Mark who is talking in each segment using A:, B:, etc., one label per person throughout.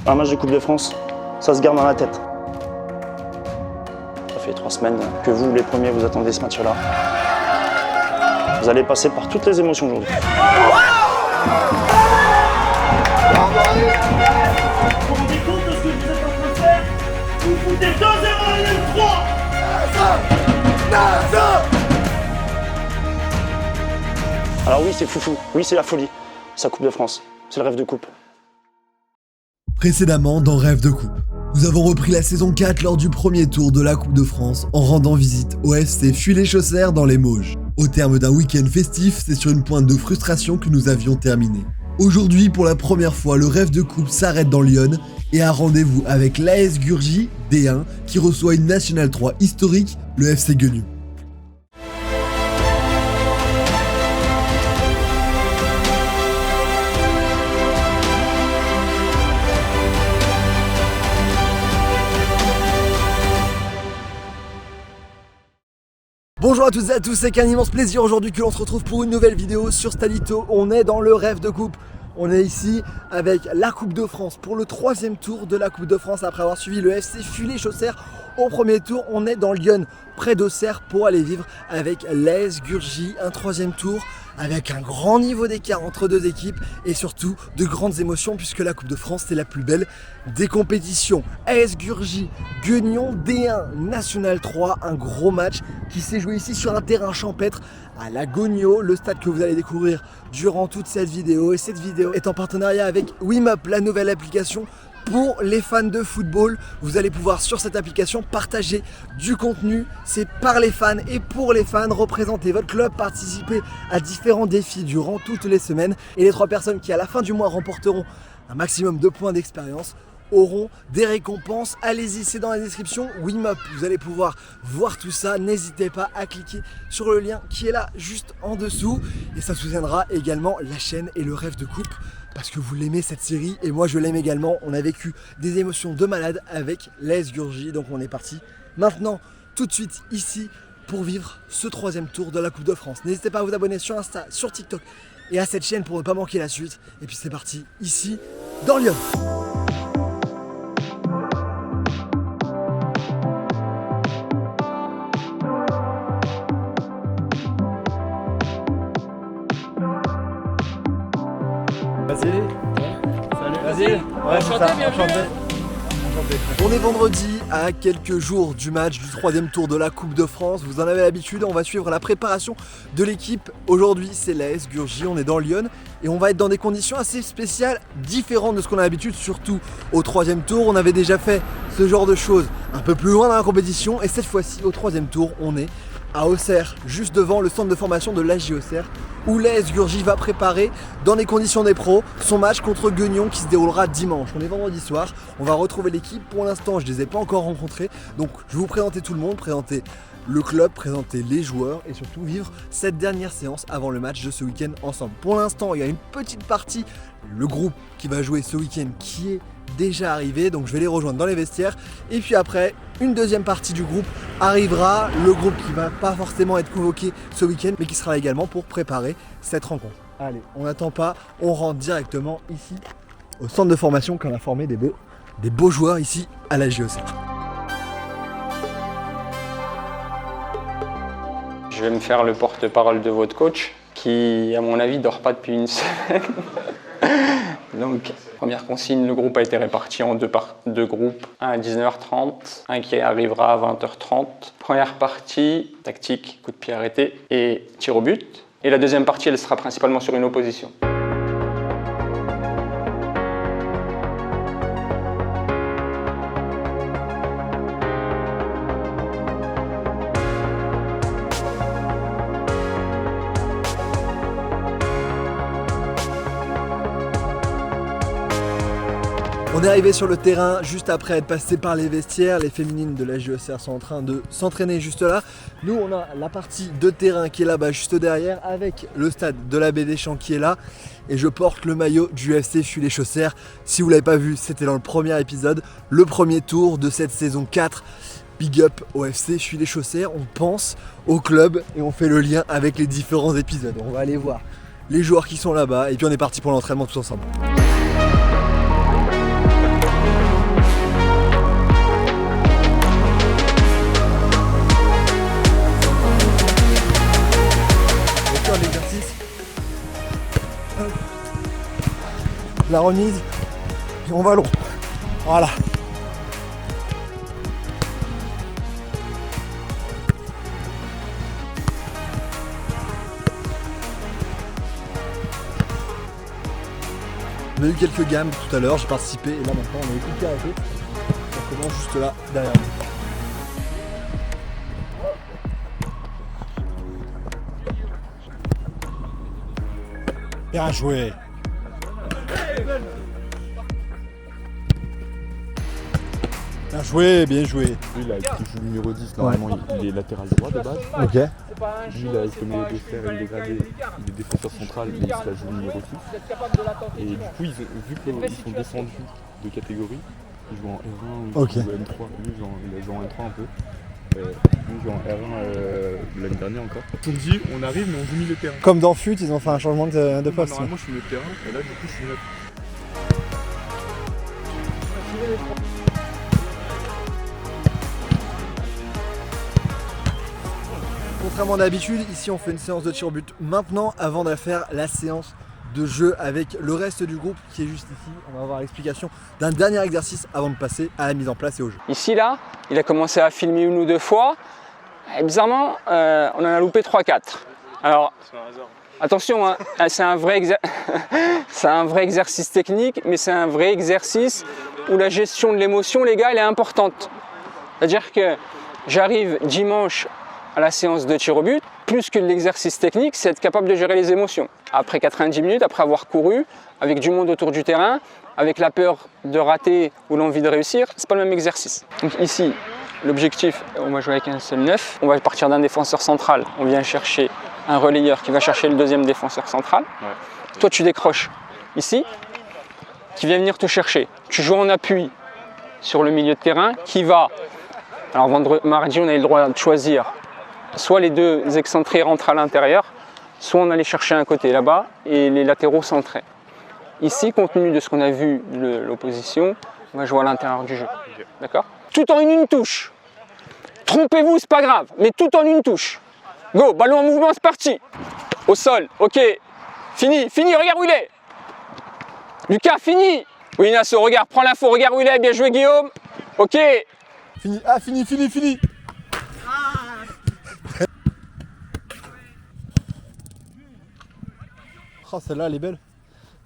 A: Un match de Coupe de France, ça se garde dans la tête. Ça fait 3 semaines que vous, les premiers, vous attendez ce match-là. Vous allez passer par toutes les émotions aujourd'hui.
B: Vous vous rendez compte de ce que vous êtes en train de faire? Vous foutez 2-0 et 3.
A: Alors oui, c'est foufou. Oui, c'est la folie. C'est la Coupe de France. C'est le rêve de coupe.
C: Précédemment dans Rêve de Coupe, nous avons repris la saison 4 lors du premier tour de la Coupe de France en rendant visite au FC Fuy-les-Chaussaires dans les Mauges. Au terme d'un week-end festif, c'est sur une pointe de frustration que nous avions terminé. Aujourd'hui, pour la première fois, le Rêve de Coupe s'arrête dans Lyon et a rendez-vous avec l'AS Gurji D1 qui reçoit une Nationale 3 historique, le FC Guignon. Bonjour à toutes et à tous, c'est qu'un immense plaisir aujourd'hui que l'on se retrouve pour une nouvelle vidéo sur Stadito. On est dans le Rêve de Coupe. On est ici avec la Coupe de France pour le 3e tour de la Coupe de France après avoir suivi le FC Fuy-les-Chaussaires au premier tour. On est dans Lyon, près d'Auxerre, pour aller vivre avec l'AS Gurji, un 3e tour avec un grand niveau d'écart entre deux équipes et surtout de grandes émotions puisque la Coupe de France c'est la plus belle des compétitions. AS Gurji, Guignon D1 National 3, un gros match qui s'est joué ici sur un terrain champêtre à la Gogno, le stade que vous allez découvrir durant toute cette vidéo. Et cette vidéo est en partenariat avec Wimup, la nouvelle application pour les fans de football. Vous allez pouvoir sur cette application partager du contenu, c'est par les fans et pour les fans, représenter votre club, participer à différents défis durant toutes les semaines et les 3 personnes qui à la fin du mois remporteront un maximum de points d'expérience auront des récompenses. Allez-y, c'est dans la description, Wimup, vous allez pouvoir voir tout ça. N'hésitez pas à cliquer sur le lien qui est là juste en dessous et ça soutiendra également la chaîne et le Rêve de Coupe parce que vous l'aimez cette série et moi je l'aime également. On a vécu des émotions de malade avec l'AS Gurji, donc on est parti maintenant tout de suite ici pour vivre ce 3e tour de la Coupe de France. N'hésitez pas à vous abonner sur Insta, sur TikTok et à cette chaîne pour ne pas manquer la suite. Et puis c'est parti ici dans Lyon.
D: Vas-y. Vas-y.
B: Enchanté, bienvenue.
C: On est vendredi à quelques jours du match du 3e tour de la Coupe de France. Vous en avez l'habitude, on va suivre la préparation de l'équipe. Aujourd'hui c'est l'AS Gurji, on est dans Lyon et on va être dans des conditions assez spéciales, différentes de ce qu'on a l'habitude, surtout au 3e tour. On avait déjà fait ce genre de choses un peu plus loin dans la compétition et cette fois-ci au 3e tour on est à Auxerre, juste devant le centre de formation de l'AJ Auxerre, où l'AS Gurji va préparer dans les conditions des pros son match contre Guignon qui se déroulera dimanche. On est vendredi soir, on va retrouver l'équipe. Pour l'instant je ne les ai pas encore rencontrés, donc je vais vous présenter tout le monde, présenter le club, présenter les joueurs et surtout vivre cette dernière séance avant le match de ce week-end ensemble. Pour l'instant il y a une petite partie, le groupe qui va jouer ce week-end qui est déjà arrivé, donc je vais les rejoindre dans les vestiaires et puis après une deuxième partie du groupe arrivera, le groupe qui va pas forcément être convoqué ce week-end mais qui sera là également pour préparer cette rencontre. Allez, on n'attend pas, on rentre directement ici au centre de formation qu'on a formé des beaux joueurs ici à la JOC.
E: Je vais me faire le porte-parole de votre coach qui à mon avis dort pas depuis une semaine. Donc, première consigne, le groupe a été réparti en deux groupes, un à 19h30, un qui arrivera à 20h30. Première partie, tactique, coup de pied arrêté et tir au but. Et la deuxième partie, elle sera principalement sur une opposition.
C: On est arrivé sur le terrain juste après être passé par les vestiaires. Les féminines de la JOCR sont en train de s'entraîner juste là. Nous on a la partie de terrain qui est là-bas juste derrière avec le stade de la Baie des Champs qui est là. Et je porte le maillot du FC Fuy-les-Chaussaires. Si vous l'avez pas vu, c'était dans le premier épisode, le premier tour de cette saison 4. Big up au FC Fuy-les-Chaussaires, on pense au club et on fait le lien avec les différents épisodes. On va aller voir les joueurs qui sont là-bas et puis on est parti pour l'entraînement tous ensemble. la remise, et on va long. Voilà. On a eu quelques gammes tout à l'heure, j'ai participé, et là maintenant on a eu tout arrêté. Ça commence juste là, derrière nous. Bien joué. Bien joué, bien joué.
F: Lui, là, qui joue le numéro 10, normalement, il est latéral droit de base.
C: Ok.
F: Lui, là, comme il est défère et dégradé, il est défenseur central, mais il se la joue le numéro 6. Et du coup, vu qu'ils sont descendus de catégorie, ils jouent en R1 ou
C: Ok.
F: en M3. Lui, il a joué en M3 un peu. Lui, il joue en R1 l'année dernière encore. Ils ont dit, on arrive, mais on joue milieu de terrain.
C: Comme dans FUT, ils ont fait un changement de poste.
F: Normalement, je suis milieu de terrain, et là, du coup, je suis neutre.
C: Contrairement à d'habitude, ici on fait une séance de tir au but maintenant avant de faire la séance de jeu avec le reste du groupe qui est juste ici. On va avoir l'explication d'un dernier exercice avant de passer à la mise en place et au jeu.
E: Ici, là, il a commencé à filmer une ou deux fois. Et bizarrement, on en a loupé 3-4. Alors, attention, hein, c'est un vrai exercice technique, mais c'est un vrai exercice où la gestion de l'émotion, les gars, elle est importante. C'est-à-dire que j'arrive dimanche à la séance de tir au but, plus que l'exercice technique, c'est être capable de gérer les émotions. Après 90 minutes, après avoir couru, avec du monde autour du terrain, avec la peur de rater ou l'envie de réussir, c'est pas le même exercice. Donc ici, l'objectif, on va jouer avec un seul 9, on va partir d'un défenseur central, on vient chercher un relayeur qui va chercher le deuxième défenseur central. Ouais. Toi, tu décroches ici, qui vient venir te chercher. Tu joues en appui sur le milieu de terrain, qui va... Alors mardi, on a eu le droit de choisir soit les deux excentrés rentrent à l'intérieur, soit on allait chercher un côté là-bas et les latéraux centraient. Ici, compte tenu de ce qu'on a vu de l'opposition, on va jouer à l'intérieur du jeu. D'accord ? Tout en une touche. Trompez-vous, c'est pas grave, mais tout en une touche. Go, ballon en mouvement, c'est parti. Au sol, ok. Fini, regarde où il est. Lucas, fini. Oui, Nasso, regarde, prends l'info, regarde où il est, bien joué Guillaume. Ok.
C: Fini, ah fini. Oh, celle-là, elle est belle.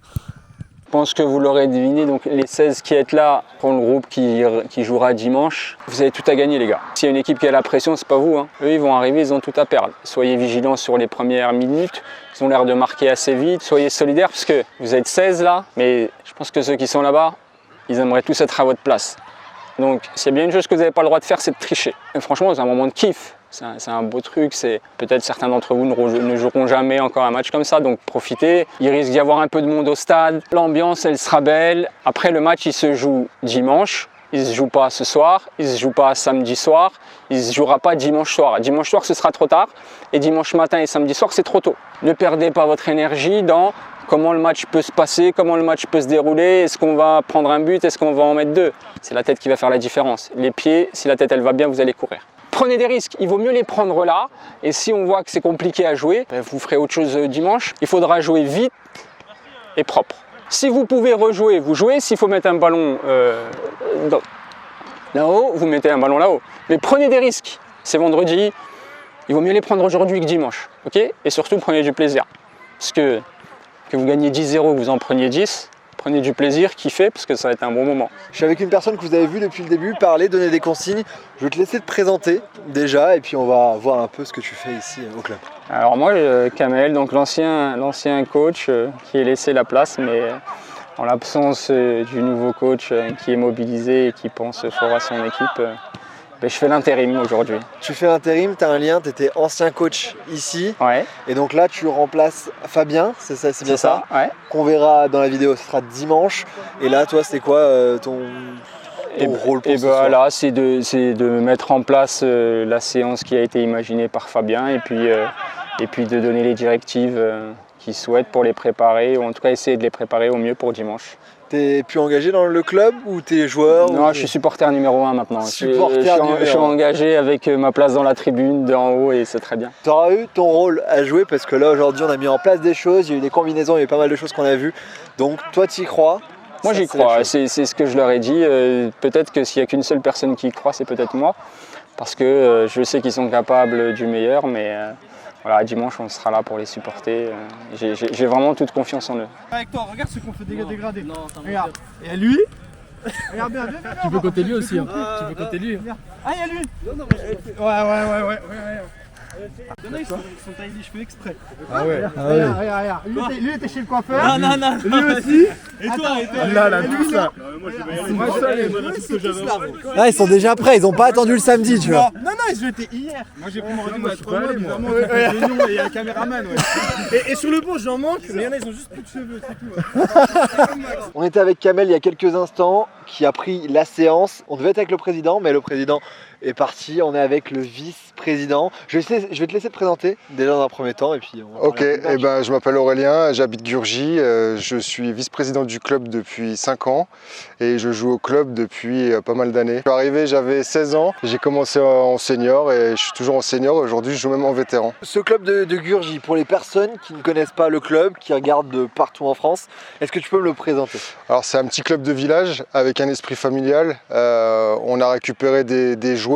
E: Je pense que vous l'aurez deviné, donc les 16 qui êtes là pour le groupe qui jouera dimanche, vous avez tout à gagner les gars. S'il y a une équipe qui a la pression, c'est pas vous, hein. Eux ils vont arriver, ils ont tout à perdre. Soyez vigilants sur les premières minutes, ils ont l'air de marquer assez vite. Soyez solidaires parce que vous êtes 16 là, mais je pense que ceux qui sont là-bas, ils aimeraient tous être à votre place. Donc s'il y a bien une chose que vous n'avez pas le droit de faire, c'est de tricher. Et franchement, c'est un moment de kiff. C'est un beau truc, peut-être certains d'entre vous ne joueront jamais encore un match comme ça, donc profitez. Il risque d'y avoir un peu de monde au stade, l'ambiance elle sera belle. Après le match il se joue dimanche, il ne se joue pas ce soir, il ne se joue pas samedi soir, il ne se jouera pas dimanche soir. Dimanche soir ce sera trop tard et dimanche matin et samedi soir c'est trop tôt. Ne perdez pas votre énergie dans comment le match peut se passer, comment le match peut se dérouler, est-ce qu'on va prendre un but, est-ce qu'on va en mettre deux. C'est la tête qui va faire la différence. Les pieds, si la tête elle va bien, vous allez courir. Prenez des risques, il vaut mieux les prendre là, et si on voit que c'est compliqué à jouer, vous ferez autre chose dimanche. Il faudra jouer vite et propre. Si vous pouvez rejouer, vous jouez. S'il faut mettre un ballon là-haut, vous mettez un ballon là-haut. Mais prenez des risques, c'est vendredi, il vaut mieux les prendre aujourd'hui que dimanche. Okay ? Et surtout, prenez du plaisir. Parce que vous gagnez 10-0, que vous en preniez 10, prenez du plaisir, kiffez, parce que ça va être un bon moment.
C: Je suis avec une personne que vous avez vue depuis le début, parler, donner des consignes. Je vais te laisser te présenter déjà et puis on va voir un peu ce que tu fais ici au club.
E: Alors moi, Kamel, donc l'ancien coach qui est laissé la place, mais en l'absence du nouveau coach qui est mobilisé et qui pense fort à son équipe, je fais l'intérim aujourd'hui.
C: Tu fais l'intérim, tu as un lien, tu étais ancien coach ici.
E: Ouais.
C: Et donc là, tu remplaces Fabien, c'est bien ça
E: ouais.
C: Qu'on verra dans la vidéo, ce sera dimanche. Et là, toi, c'est quoi ton rôle pour ce soir ?
E: Là, c'est de mettre en place la séance qui a été imaginée par Fabien et puis de donner les directives qu'il souhaite pour les préparer, ou en tout cas essayer de les préparer au mieux pour dimanche.
C: T'es plus engagé dans le club ou t'es joueur?
E: Non, je suis supporter numéro 1 maintenant.
C: Supporter
E: je suis engagé avec ma place dans la tribune, d'en haut, et c'est très bien.
C: Tu auras eu ton rôle à jouer parce que là aujourd'hui on a mis en place des choses, il y a eu des combinaisons, il y a eu pas mal de choses qu'on a vues. Donc toi tu y crois?
E: Moi
C: Ça,
E: j'y
C: c'est la
E: crois,
C: chose.
E: c'est ce que je leur ai dit. Peut-être que s'il n'y a qu'une seule personne qui y croit, c'est peut-être moi. Parce que je sais qu'ils sont capables du meilleur, mais voilà, dimanche on sera là pour les supporter. J'ai vraiment toute confiance en eux.
B: Avec toi, regarde ce qu'on fait dégrader. Non, regarde. Et à lui. Regarde bien, viens.
D: Tu peux compter lui aussi. Hein. Tu peux compter lui.
B: Ah, il y a lui. Ouais. Il y en a, ils sont taillés les cheveux exprès.
D: Ah ouais.
B: Regarde. Lui était chez le coiffeur. Non. Lui aussi. Et toi,
D: Là, tous là.
C: Ah, ils sont déjà prêts, ils ont pas attendu le samedi, tu vois.
B: Non, ils étaient hier. Moi j'ai pris mon rendez-vous à 3 mois,
D: aller,
B: bizarrement,
D: moi.
B: il y a un réunion et il y a un caméraman. Et sur le banc, j'en manque, mais il y en a, ils ont juste plus de cheveux, c'est tout.
C: On était avec Kamel il y a quelques instants qui a pris la séance. On devait être avec le président, mais le président est parti. On est avec le vice-président. Je vais te laisser te présenter déjà dans un premier temps et puis on va
G: Ok,
C: parler un peu de match.
G: je m'appelle Aurélien, j'habite Gurgy, je suis vice-président du club depuis 5 ans et je joue au club depuis pas mal d'années. Je suis arrivé, j'avais 16 ans, j'ai commencé en senior et je suis toujours en senior et aujourd'hui je joue même en vétéran.
C: Ce club de Gurgy, pour les personnes qui ne connaissent pas le club, qui regardent de partout en France, est-ce que tu peux me le présenter?
G: Alors c'est un petit club de village avec un esprit familial. On a récupéré des joueurs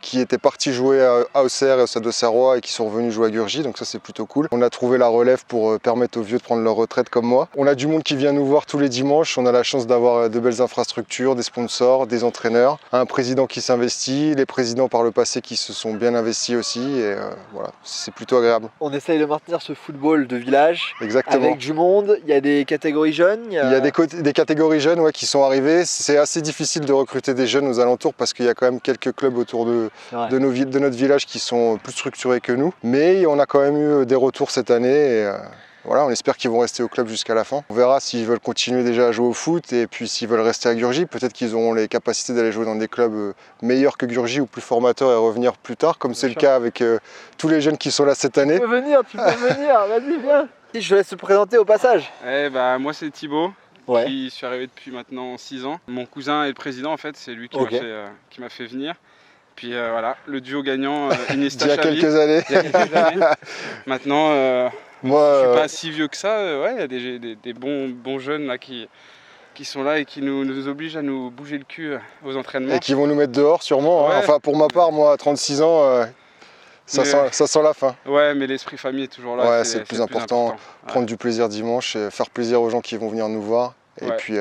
G: qui étaient partis jouer à Auxerre et au Stade d'Auxerrois et qui sont revenus jouer à Gurgy, donc ça c'est plutôt cool. On a trouvé la relève pour permettre aux vieux de prendre leur retraite comme moi. On a du monde qui vient nous voir tous les dimanches, on a la chance d'avoir de belles infrastructures, des sponsors, des entraîneurs, un président qui s'investit, les présidents par le passé qui se sont bien investis aussi et voilà, c'est plutôt agréable.
C: On essaye de maintenir ce football de village
G: Exactement.
C: avec du monde. Il y a des catégories jeunes.
G: Il y a des catégories jeunes qui sont arrivées. C'est assez difficile de recruter des jeunes aux alentours parce qu'il y a quand même quelques clubs autour de notre village qui sont plus structurés que nous. Mais on a quand même eu des retours cette année et voilà, on espère qu'ils vont rester au club jusqu'à la fin. On verra s'ils veulent continuer déjà à jouer au foot et puis s'ils veulent rester à Gurgy. Peut-être qu'ils auront les capacités d'aller jouer dans des clubs meilleurs que Gurgy ou plus formateurs et revenir plus tard, comme c'est le cas avec tous les jeunes qui sont là cette année.
C: Tu peux venir, vas-y, viens. Je te laisse te présenter au passage.
H: Moi c'est Thibaut,
C: Ouais.
H: qui suis arrivé depuis maintenant 6 ans. Mon cousin est le président en fait, c'est lui qui m'a fait venir. Puis voilà, le duo gagnant Iniesta
G: Il y a
H: Xavi.
G: quelques années.
H: Il y a quelques années. Maintenant,
G: Moi,
H: je suis pas si vieux que ça. Il y a des bons jeunes là qui sont là et qui nous obligent à nous bouger le cul aux entraînements.
G: et qui vont nous mettre dehors sûrement.
H: Ouais.
G: Enfin pour ma part, moi à 36 ans, ça sent la fin.
H: Ouais, mais l'esprit famille est toujours là.
G: Ouais, c'est le plus important.
H: Ouais.
G: Prendre du plaisir dimanche, et faire plaisir aux gens qui vont venir nous voir et
H: Ouais.
G: puis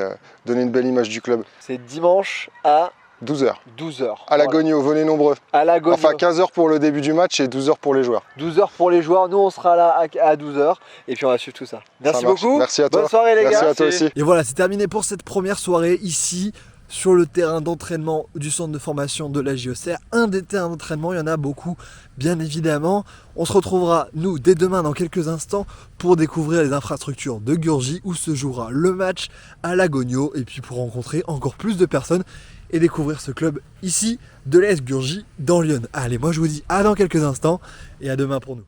G: donner une belle image du club.
C: C'est dimanche à
G: 12h.
C: 12h.
G: À la Gogno, venez nombreux.
C: À la Gogno.
G: Enfin 15h pour le début du match et 12h pour les joueurs.
C: 12h pour les joueurs, nous on sera là à 12h et puis on va suivre tout ça. Merci
G: Ça marche.
C: beaucoup.
G: Merci à toi.
C: Bonne soirée les
G: Merci
C: gars.
G: à toi aussi.
C: Et voilà, c'est terminé pour cette première soirée ici sur le terrain d'entraînement du centre de formation de la JOCR. Un des terrains d'entraînement, il y en a beaucoup bien évidemment. On se retrouvera nous dès demain dans quelques instants pour découvrir les infrastructures de Gurgy où se jouera le match à la Gogno et puis pour rencontrer encore plus de personnes et découvrir ce club ici de l'AS Gurgy dans Lyon. Allez, moi je vous dis à dans quelques instants et à demain pour nous.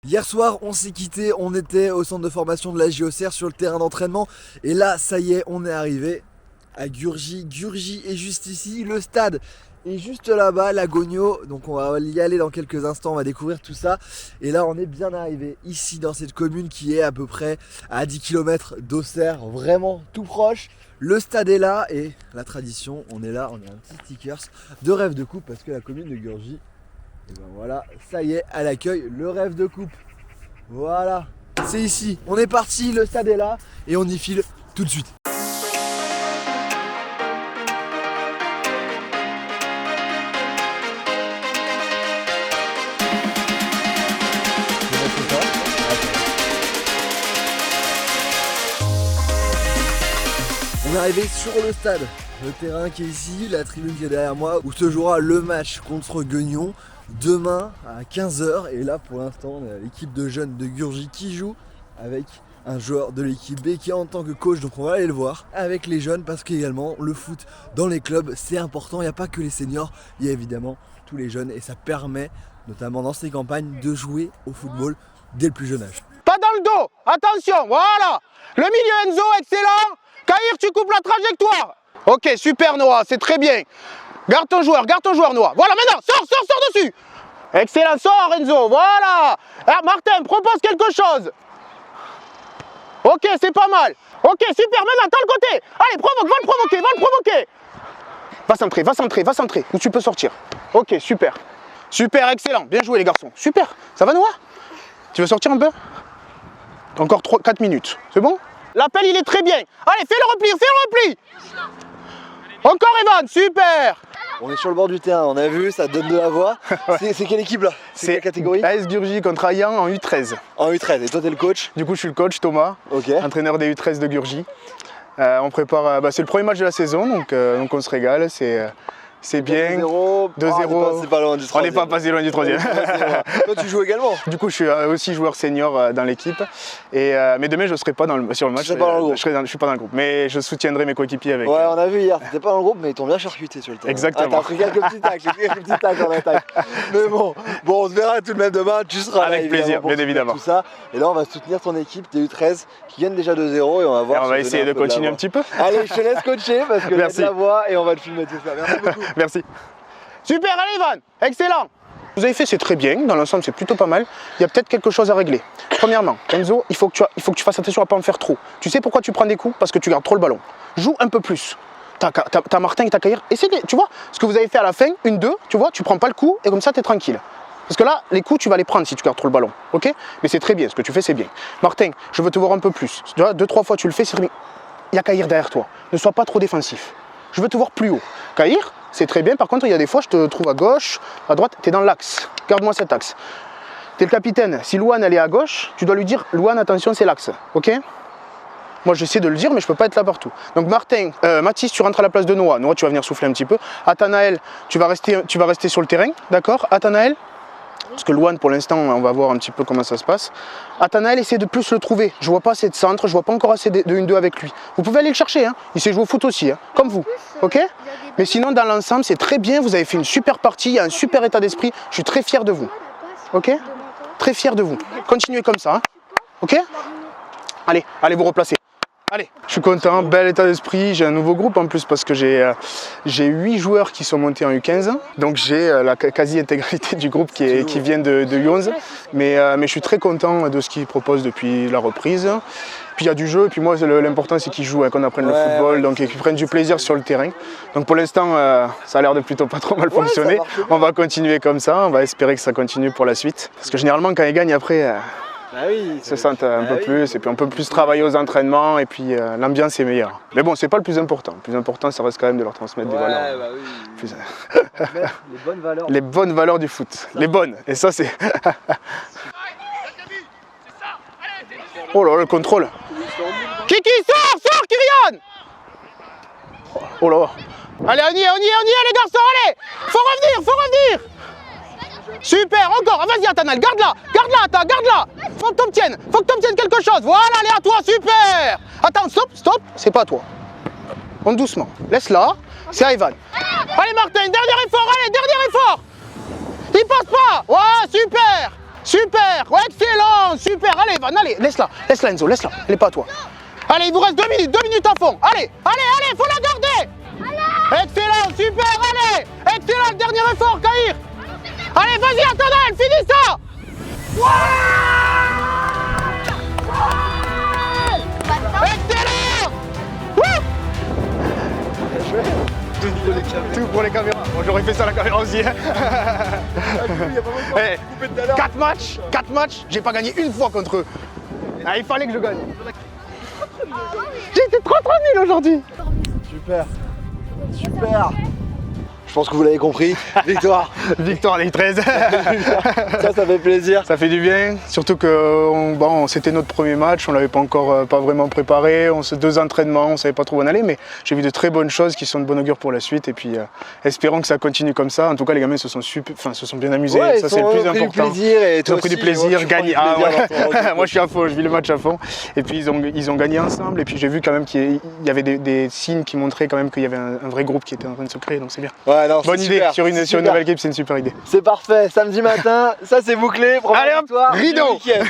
C: Hier soir, on s'est quitté, on était au centre de formation de la JOCR sur le terrain d'entraînement et là, ça y est, on est arrivé à Gurgy. Gurgy est juste ici, le stade est juste là-bas, la Gogno, donc on va y aller dans quelques instants, on va découvrir tout ça. Et là, on est bien arrivé ici dans cette commune qui est à peu près à 10 km d'Auxerre, vraiment tout proche. Le stade est là et la tradition, on est là, on a un petit stickers de rêve de coupe parce que la commune de Gurgy, et ben voilà, ça y est, elle accueille le rêve de coupe. Voilà, c'est ici, on est parti, le stade est là et on y file tout de suite. On est arrivé sur le stade, le terrain qui est ici, la tribune qui est derrière moi, où se jouera le match contre Guignon demain à 15h. Et là pour l'instant on a l'équipe de jeunes de Gurgy qui joue avec un joueur de l'équipe B qui est en tant que coach, donc on va aller le voir avec les jeunes parce qu'également le foot dans les clubs c'est important, il n'y a pas que les seniors, il y a évidemment tous les jeunes et ça permet notamment dans ces campagnes de jouer au football dès le plus jeune âge.
I: Pas dans le dos. Attention, voilà. Le milieu Enzo, excellent. Kahir, tu coupes la trajectoire. Ok, super Noah, c'est très bien. Garde ton joueur Noah. Voilà, maintenant, sors dessus. Excellent, sors Enzo, voilà. Alors, Martin, propose quelque chose. Ok, c'est pas mal. Ok, super, maintenant, t'as le côté. Allez, provoque, va le provoquer. Va centrer, où tu peux sortir. Ok, super. Super, excellent. Bien joué les garçons. Super. Ça va Noah? Tu veux sortir un peu? Encore 4 minutes. C'est bon? L'appel, il est très bien. Allez, fais le repli. Encore Evan, super.
C: On est sur le bord du terrain, on a vu, ça donne de la voix. C'est quelle équipe là? C'est quelle catégorie?
I: AS Gurji contre Ayan en U13.
C: En U13, et toi t'es le coach?
I: Du coup, je suis le coach, Thomas, entraîneur des U13 de Gurji. On prépare, c'est le premier match de la saison, donc on se régale. C'est bien.
C: 2-0.
I: 2-0.
C: C'est pas loin du 3e.
I: On n'est pas passé loin du 3e.
C: Toi, tu joues également?
I: Du coup, je suis aussi joueur senior dans l'équipe. Mais demain, je ne serai pas sur le match.
C: Je ne
I: suis pas dans le groupe. Mais je soutiendrai mes coéquipiers avec.
C: Ouais, on a vu hier. Tu n'étais pas dans le groupe, mais ils t'ont bien charcuté sur le terrain.
I: Exactement.
C: Ah, t'as pris quelques petits tacs en attaque. Mais bon, on se verra tout de même demain. Tu seras
I: avec
C: là,
I: plaisir, bien évidemment.
C: Tout ça. Et là, on va soutenir ton équipe, tes U13, qui gagne déjà 2-0. Et on va voir.
I: Et on va essayer de continuer un petit peu.
C: Allez, je te laisse coacher parce que
I: Merci.
C: j'ai de la voix et on va te filmer tout ça. Merci beaucoup.
I: Merci. Super, allez Ivan, excellent. Vous avez fait, c'est très bien, dans l'ensemble c'est plutôt pas mal. Il y a peut-être quelque chose à régler. Premièrement, Enzo, il faut que tu fasses attention à ne pas en faire trop. Tu sais pourquoi tu prends des coups? Parce que tu gardes trop le ballon. Joue un peu plus. T'as Martin et t'as Kahir. Essaye, tu vois, ce que vous avez fait à la fin, 1-2, tu vois, tu prends pas le coup et comme ça tu es tranquille. Parce que là, les coups, tu vas les prendre si tu gardes trop le ballon, ok? Mais c'est très bien, ce que tu fais, c'est bien. Martin, je veux te voir un peu plus. Tu vois, 2-3 fois tu le fais, c'est bien. Il y a Kahir derrière toi. Ne sois pas trop défensif. Je veux te voir plus haut. Kahir, c'est très bien, par contre, il y a des fois, je te trouve à gauche, à droite, tu es dans l'axe. Garde-moi cet axe. Tu es le capitaine. Si Louane, elle est à gauche, tu dois lui dire, Louane, attention, c'est l'axe, ok? Moi, j'essaie de le dire, mais je peux pas être là partout. Donc, Mathis, tu rentres à la place de Noah. Noah, tu vas venir souffler un petit peu. Athanaël, tu vas rester sur le terrain, d'accord? Athanaël, parce que Louane, pour l'instant, on va voir un petit peu comment ça se passe. Athanaël, essaie de plus le trouver. Je vois pas assez de centre, je vois pas encore assez de 1-2 avec lui. Vous pouvez aller le chercher, hein. Il sait jouer au foot aussi, hein, comme vous, ok? Mais sinon, dans l'ensemble, c'est très bien. Vous avez fait une super partie, il y a un super état d'esprit. Je suis très fier de vous, ok? Très fier de vous. Continuez comme ça, hein. Ok? Allez vous replacer. Allez, je suis content, bel état d'esprit, j'ai un nouveau groupe en plus parce que j'ai 8 joueurs qui sont montés en U15, donc j'ai la quasi-intégralité du groupe qui vient de U11, mais je suis très content de ce qu'ils proposent depuis la reprise. Puis il y a du jeu, et puis moi l'important c'est qu'ils jouent, hein, qu'on apprenne le football, donc qu'ils prennent du plaisir sur le terrain. Donc pour l'instant ça a l'air de plutôt pas trop mal fonctionner, on va continuer comme ça, on va espérer que ça continue pour la suite, parce que généralement quand ils gagnent après... ils se sentent un peu plus, et puis on peut plus travailler aux entraînements, et puis l'ambiance est meilleure. Mais bon, c'est pas le plus important. Le plus important, ça reste quand même de leur transmettre des valeurs.
C: Les bonnes valeurs.
I: Les bonnes valeurs du foot. Les bonnes. Et ça, c'est... Oh là, le contrôle. Kiki, sors, Kyrian. Oh là. Allez, on y est, les garçons, allez. Faut revenir. Super, encore, vas-y Athanal, garde-la, garde-la. Faut que t'obtiennes quelque chose. Voilà, allez à toi, super. Attends, stop, c'est pas à toi. On doucement, laisse-la, c'est à Evan. Allez Martin, dernier effort. Il passe pas, ouais, super, ouais, excellent, super. Allez Evan, allez, laisse-la Enzo, laisse-la, elle est pas à toi. Allez, il vous reste 2 minutes à fond. Allez, faut la garder. Excellent, super, allez. Excellent, dernier effort, Kahir. Allez, vas-y, Athanaël, finis ça. Excellent. Tout pour les caméras. Bon, j'aurais fait ça à la caméra aussi. 4 matchs, j'ai pas gagné une fois contre eux. Ah, il fallait que je gagne. J'ai été trop nul aujourd'hui.
C: Super. Je pense que vous l'avez compris, victoire.
I: Victoire des 13.
C: Ça fait plaisir.
I: Ça fait du bien, surtout que c'était notre premier match, on l'avait pas encore pas vraiment préparé, 2 entraînements, on savait pas trop où on allait, mais j'ai vu de très bonnes choses qui sont de bon augure pour la suite, et puis espérons que ça continue comme ça. En tout cas, les gamins se sont bien amusés, ça c'est le plus important. Ils ont pris du plaisir, gagné. Moi je suis à fond, je vis le match à fond. Et puis ils ont gagné ensemble, et puis j'ai vu quand même qu'il y avait des signes qui montraient quand même qu'il y avait un vrai groupe qui était en train de se créer, donc c'est bien.
G: Ouais, non,
I: Bonne
G: c'est
I: idée,
G: super,
I: sur une
G: super.
I: nouvelle game, c'est une super idée.
C: C'est parfait, samedi matin, ça c'est bouclé. Première
I: Allez hop,
C: victoire du
I: rideau.
C: week-end.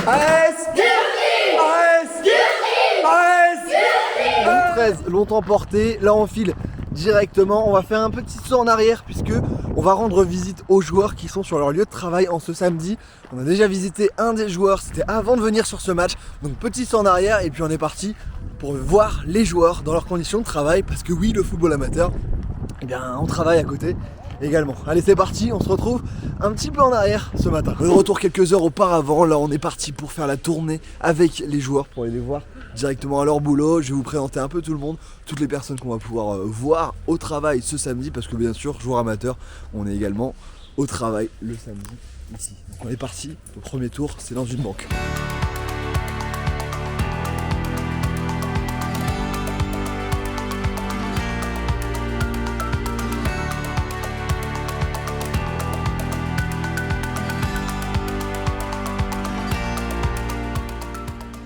C: AS 13, longtemps porté, là on file directement, on va faire un petit saut en arrière puisque on va rendre visite aux joueurs qui sont sur leur lieu de travail en ce samedi. On a déjà visité un des joueurs, c'était avant de venir sur ce match, donc petit saut en arrière et puis on est parti pour voir les joueurs dans leurs conditions de travail parce que oui, le football amateur, eh bien on travaille à côté également. Allez, c'est parti, on se retrouve un petit peu en arrière ce matin. De retour quelques heures auparavant, là on est parti pour faire la tournée avec les joueurs pour aller les voir directement à leur boulot. Je vais vous présenter un peu tout le monde, toutes les personnes qu'on va pouvoir voir au travail ce samedi parce que bien sûr, joueurs amateurs, on est également au travail le samedi ici. Donc on est parti, le premier tour, c'est dans une banque.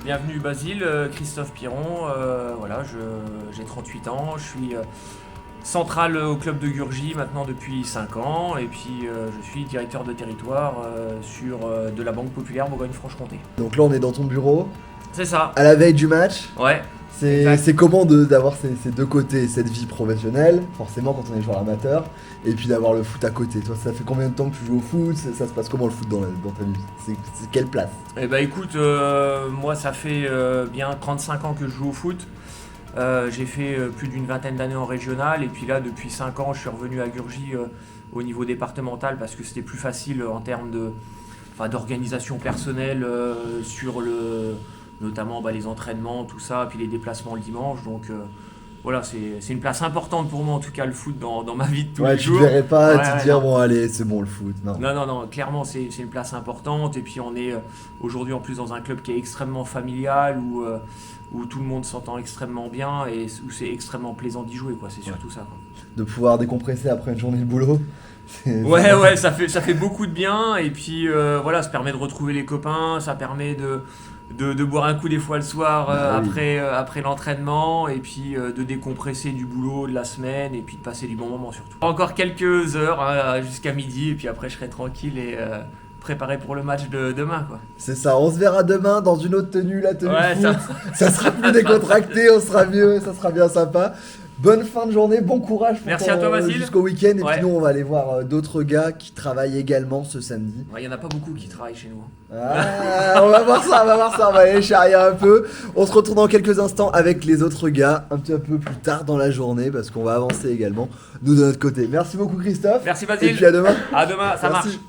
J: Bienvenue Basile, Christophe Piron, voilà, j'ai 38 ans, je suis central au club de Gurgy maintenant depuis 5 ans et puis je suis directeur de territoire sur de la Banque Populaire Bourgogne-Franche-Comté.
C: Donc là on est dans ton bureau,
J: C'est ça.
C: à la veille du match.
J: Ouais.
C: C'est comment d'avoir ces deux côtés, cette vie professionnelle, forcément quand on est joueur amateur, et puis d'avoir le foot à côté. Toi, ça fait combien de temps que tu joues au foot? Ça se passe comment le foot dans ta vie? C'est quelle place?
J: Eh ben écoute, moi ça fait bien 35 ans que je joue au foot. J'ai fait plus d'une vingtaine d'années en régional et puis là depuis 5 ans je suis revenu à Gurgy au niveau départemental parce que c'était plus facile en termes d'organisation personnelle sur notamment les entraînements, tout ça, puis les déplacements le dimanche. Donc voilà, c'est une place importante pour moi en tout cas le foot dans ma vie de tous les jours.
C: Tu ne verrais pas
J: te
C: dire bon allez c'est bon le foot.
J: Non, clairement c'est une place importante et puis on est aujourd'hui en plus dans un club qui est extrêmement familial où tout le monde s'entend extrêmement bien et où c'est extrêmement plaisant d'y jouer, quoi. C'est surtout ça, quoi.
C: De pouvoir décompresser après une journée de boulot.
J: Ouais, ça fait beaucoup de bien et puis voilà, ça permet de retrouver les copains, ça permet de boire un coup des fois le soir après l'entraînement et puis de décompresser du boulot de la semaine et puis de passer du bon moment surtout. Encore quelques heures jusqu'à midi et puis après je serai tranquille et préparé pour le match de demain, quoi.
C: C'est ça, on se verra demain dans une autre tenue, la tenue foot.
J: Ça
C: sera plus décontracté, on sera mieux, ça sera bien sympa. Bonne fin de journée, bon courage pour
J: Merci à toi, Basile.
C: Jusqu'au week-end. Et puis nous, on va aller voir d'autres gars qui travaillent également ce samedi.
J: Il n'y en a pas beaucoup qui travaillent chez nous.
C: On va voir ça, on va aller charrier un peu. On se retrouve dans quelques instants avec les autres gars, un petit peu plus tard dans la journée, parce qu'on va avancer également, nous de notre côté. Merci beaucoup Christophe.
J: Merci Basile.
C: Et puis à demain.
J: À demain, ça
C: Merci.
J: marche.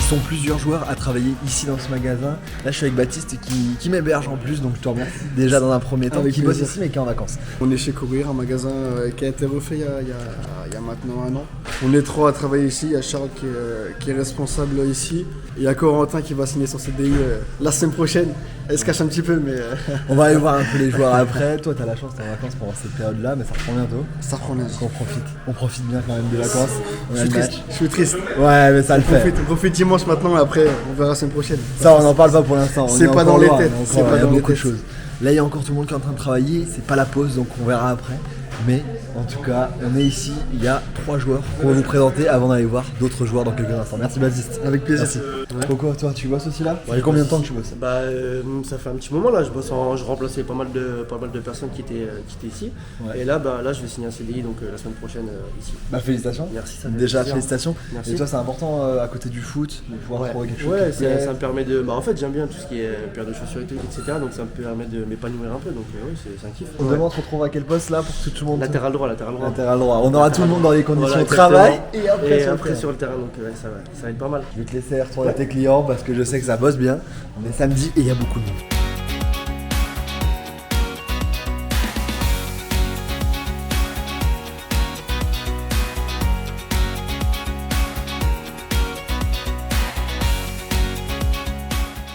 C: Ils sont plusieurs joueurs à travailler ici dans ce magasin. Là je suis avec Baptiste qui m'héberge en plus, donc je te remercie déjà dans un premier temps, qui bosse ici mais qui est en vacances.
K: On est chez Courir, un magasin qui a été refait il y a maintenant 1 an. On est 3 à travailler ici, il y a Charles qui est responsable ici. Il y a Corentin qui va signer son CDI la semaine prochaine. Elle se cache un petit peu mais...
C: On va aller voir un peu les joueurs après. Toi t'as la chance d'être en vacances pendant cette période là, mais ça reprend bientôt.
K: Ça reprend bientôt.
C: On profite bien quand même des vacances.
K: Je suis triste.
C: Ouais mais ça le fait.
K: On profite dimanche maintenant et après on verra la semaine prochaine.
C: Ça on n'en parle pas pour l'instant.
K: C'est pas dans les têtes.
C: Il y a beaucoup de choses. Là il y a encore tout le monde qui est en train de travailler, c'est pas la pause donc on verra après. Mais en tout cas, on est ici, il y a 3 joueurs qu'on va vous présenter avant d'aller voir d'autres joueurs dans quelques instants. Merci Baptiste.
K: Avec plaisir.
C: Merci.
K: Ouais.
C: Pourquoi toi tu bosses aussi là? Ça fait combien de temps que tu bosses?
L: Ça fait un petit moment là, je remplaçais pas mal de personnes qui étaient ici. Ouais. Et là je vais signer un CDI donc la semaine prochaine ici.
C: Félicitations.
L: Merci, ça
C: déjà félicitations.
L: Merci.
C: Et toi c'est important à côté du foot de pouvoir trouver quelque chose.
L: Ouais, ça me permet de. En fait j'aime bien tout ce qui est paire de chaussures et tout, etc. Donc ça me permet de m'épanouir un peu. Donc oui, c'est un kiff.
C: On demande se retrouve à quel poste là pour que tout le monde.
L: Latéral droit.
C: On aura tout le monde dans les conditions de travail et après
L: sur le terrain, donc ça va être pas mal.
C: Je vais te laisser retourner à tes clients parce que je sais que ça bosse bien. On est samedi et il y a beaucoup de monde.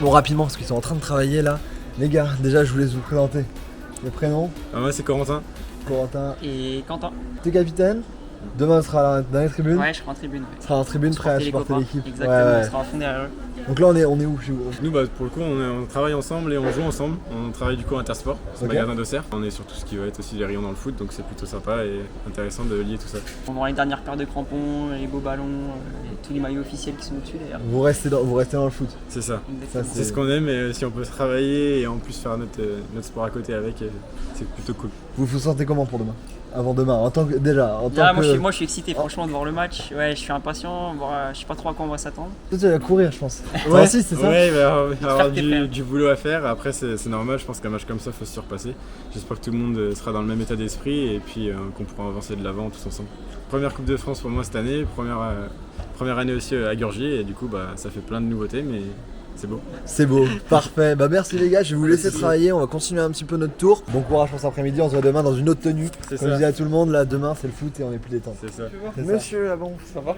C: Bon, rapidement, parce qu'ils sont en train de travailler là. Les gars, déjà, je vous laisse vous présenter. Les prénoms?
M: Moi, c'est Corentin.
C: Corentin.
N: Et Quentin.
C: T'es capitaine? Demain, on sera dans les tribunes?
N: Ouais, je serai en tribune. Ouais.
C: Tu seras en tribune, prêt à supporter l'équipe.
N: Exactement, on sera en fond derrière eux.
C: Donc là, on est où?
M: Nous, pour le coup, on travaille ensemble et on joue ensemble. On travaille du coup à Intersport, ce magasin d'Auxerre. On est sur tout ce qui va être aussi les rayons dans le foot, donc c'est plutôt sympa et intéressant de lier tout ça.
N: On aura une dernière paire de crampons, les beaux ballons, et tous les maillots officiels qui sont au-dessus d'ailleurs.
C: Vous restez dans le foot?
M: C'est ça.
N: Exactement.
M: C'est ce qu'on aime et si on peut travailler et en plus faire notre sport à côté avec, c'est plutôt cool.
C: Vous vous sentez comment pour demain? Avant demain, en tant que
N: moi je suis excité franchement de voir le match. Ouais, je suis impatient. Je sais pas trop à quoi on va s'attendre.
C: Toi tu vas courir, je pense.
M: Ouais,
C: si, c'est ça.
M: Ouais, il va y avoir du boulot à faire. Après, c'est normal. Je pense qu'un match comme ça, faut se surpasser. J'espère que tout le monde sera dans le même état d'esprit et puis qu'on pourra avancer de l'avant tous ensemble. Première Coupe de France pour moi cette année, première année aussi à Gurgy et du coup, ça fait plein de nouveautés, mais. C'est beau.
C: C'est beau, parfait. Merci les gars, je vais vous laisser travailler, on va continuer un petit peu notre tour. Bon courage pour cet après-midi, on se voit demain dans une autre tenue. Comme je dis à tout le monde, là demain c'est le foot et on est plus détendu.
M: C'est ça.
C: Monsieur la bonf, ça va?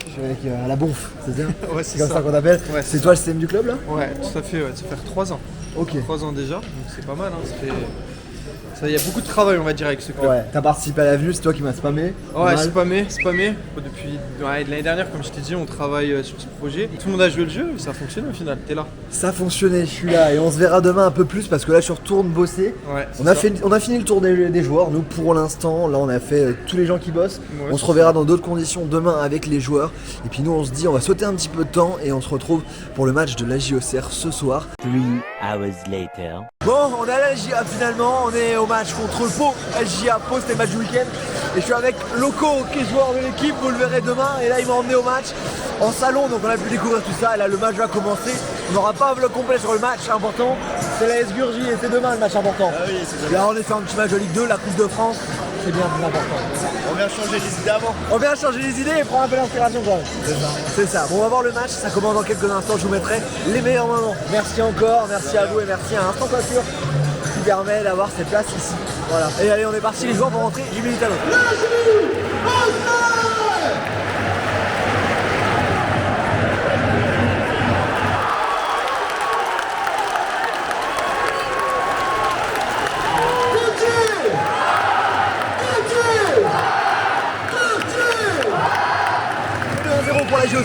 C: Je suis avec la bonf, c'est bien?
O: Ouais,
C: c'est comme ça qu'on t'appelle. Ouais, c'est toi le système du club là?
O: Ouais, tout à fait, ça fait 3 ans.
C: Ok.
O: 3 ans déjà, donc c'est pas mal, hein. Il y a beaucoup de travail, on va dire, avec ce club.
C: Ouais, t'as participé à l'avenue, c'est toi qui m'as spammé.
O: Ouais, spammé. Depuis l'année dernière, comme je t'ai dit, on travaille sur ce projet. Tout le monde a joué le jeu et ça a fonctionné au final, t'es là.
C: Ça a fonctionné, je suis là et on se verra demain un peu plus parce que là je retourne bosser.
O: Ouais,
C: on a fini le tour des joueurs, nous pour l'instant, là on a fait tous les gens qui bossent. Ouais, on se reverra dans d'autres conditions demain avec les joueurs. Et puis nous on se dit on va sauter un petit peu de temps et on se retrouve pour le match de l'AJ Auxerre ce soir.
P: 3 hours later.
C: Bon, on est à la LJA finalement, on est au match contre Pau, LJA Pau, c'était le match du week-end. Et je suis avec Loco qui est joueur de l'équipe, vous le verrez demain. Et là il m'a emmené au match en salon, donc on a pu découvrir tout ça. Et là le match va commencer, on n'aura pas un vlog complet sur le match important. C'est la S Gurgy et c'est demain le match important. Ah oui, là on est sur un petit match de Ligue 2, la Coupe de France, c'est bien plus important.
A: On vient changer les idées avant.
C: On vient changer les idées et prendre un peu d'inspiration quand même. C'est ça. Bon, on va voir le match, ça commence dans quelques instants, je vous mettrai les meilleurs moments. Merci encore, merci à vous et merci à Instant Coiffure qui permet d'avoir cette place ici. Voilà. Et allez, on est parti, les joueurs vont rentrer d'une minute à l'autre. Pour la JOC.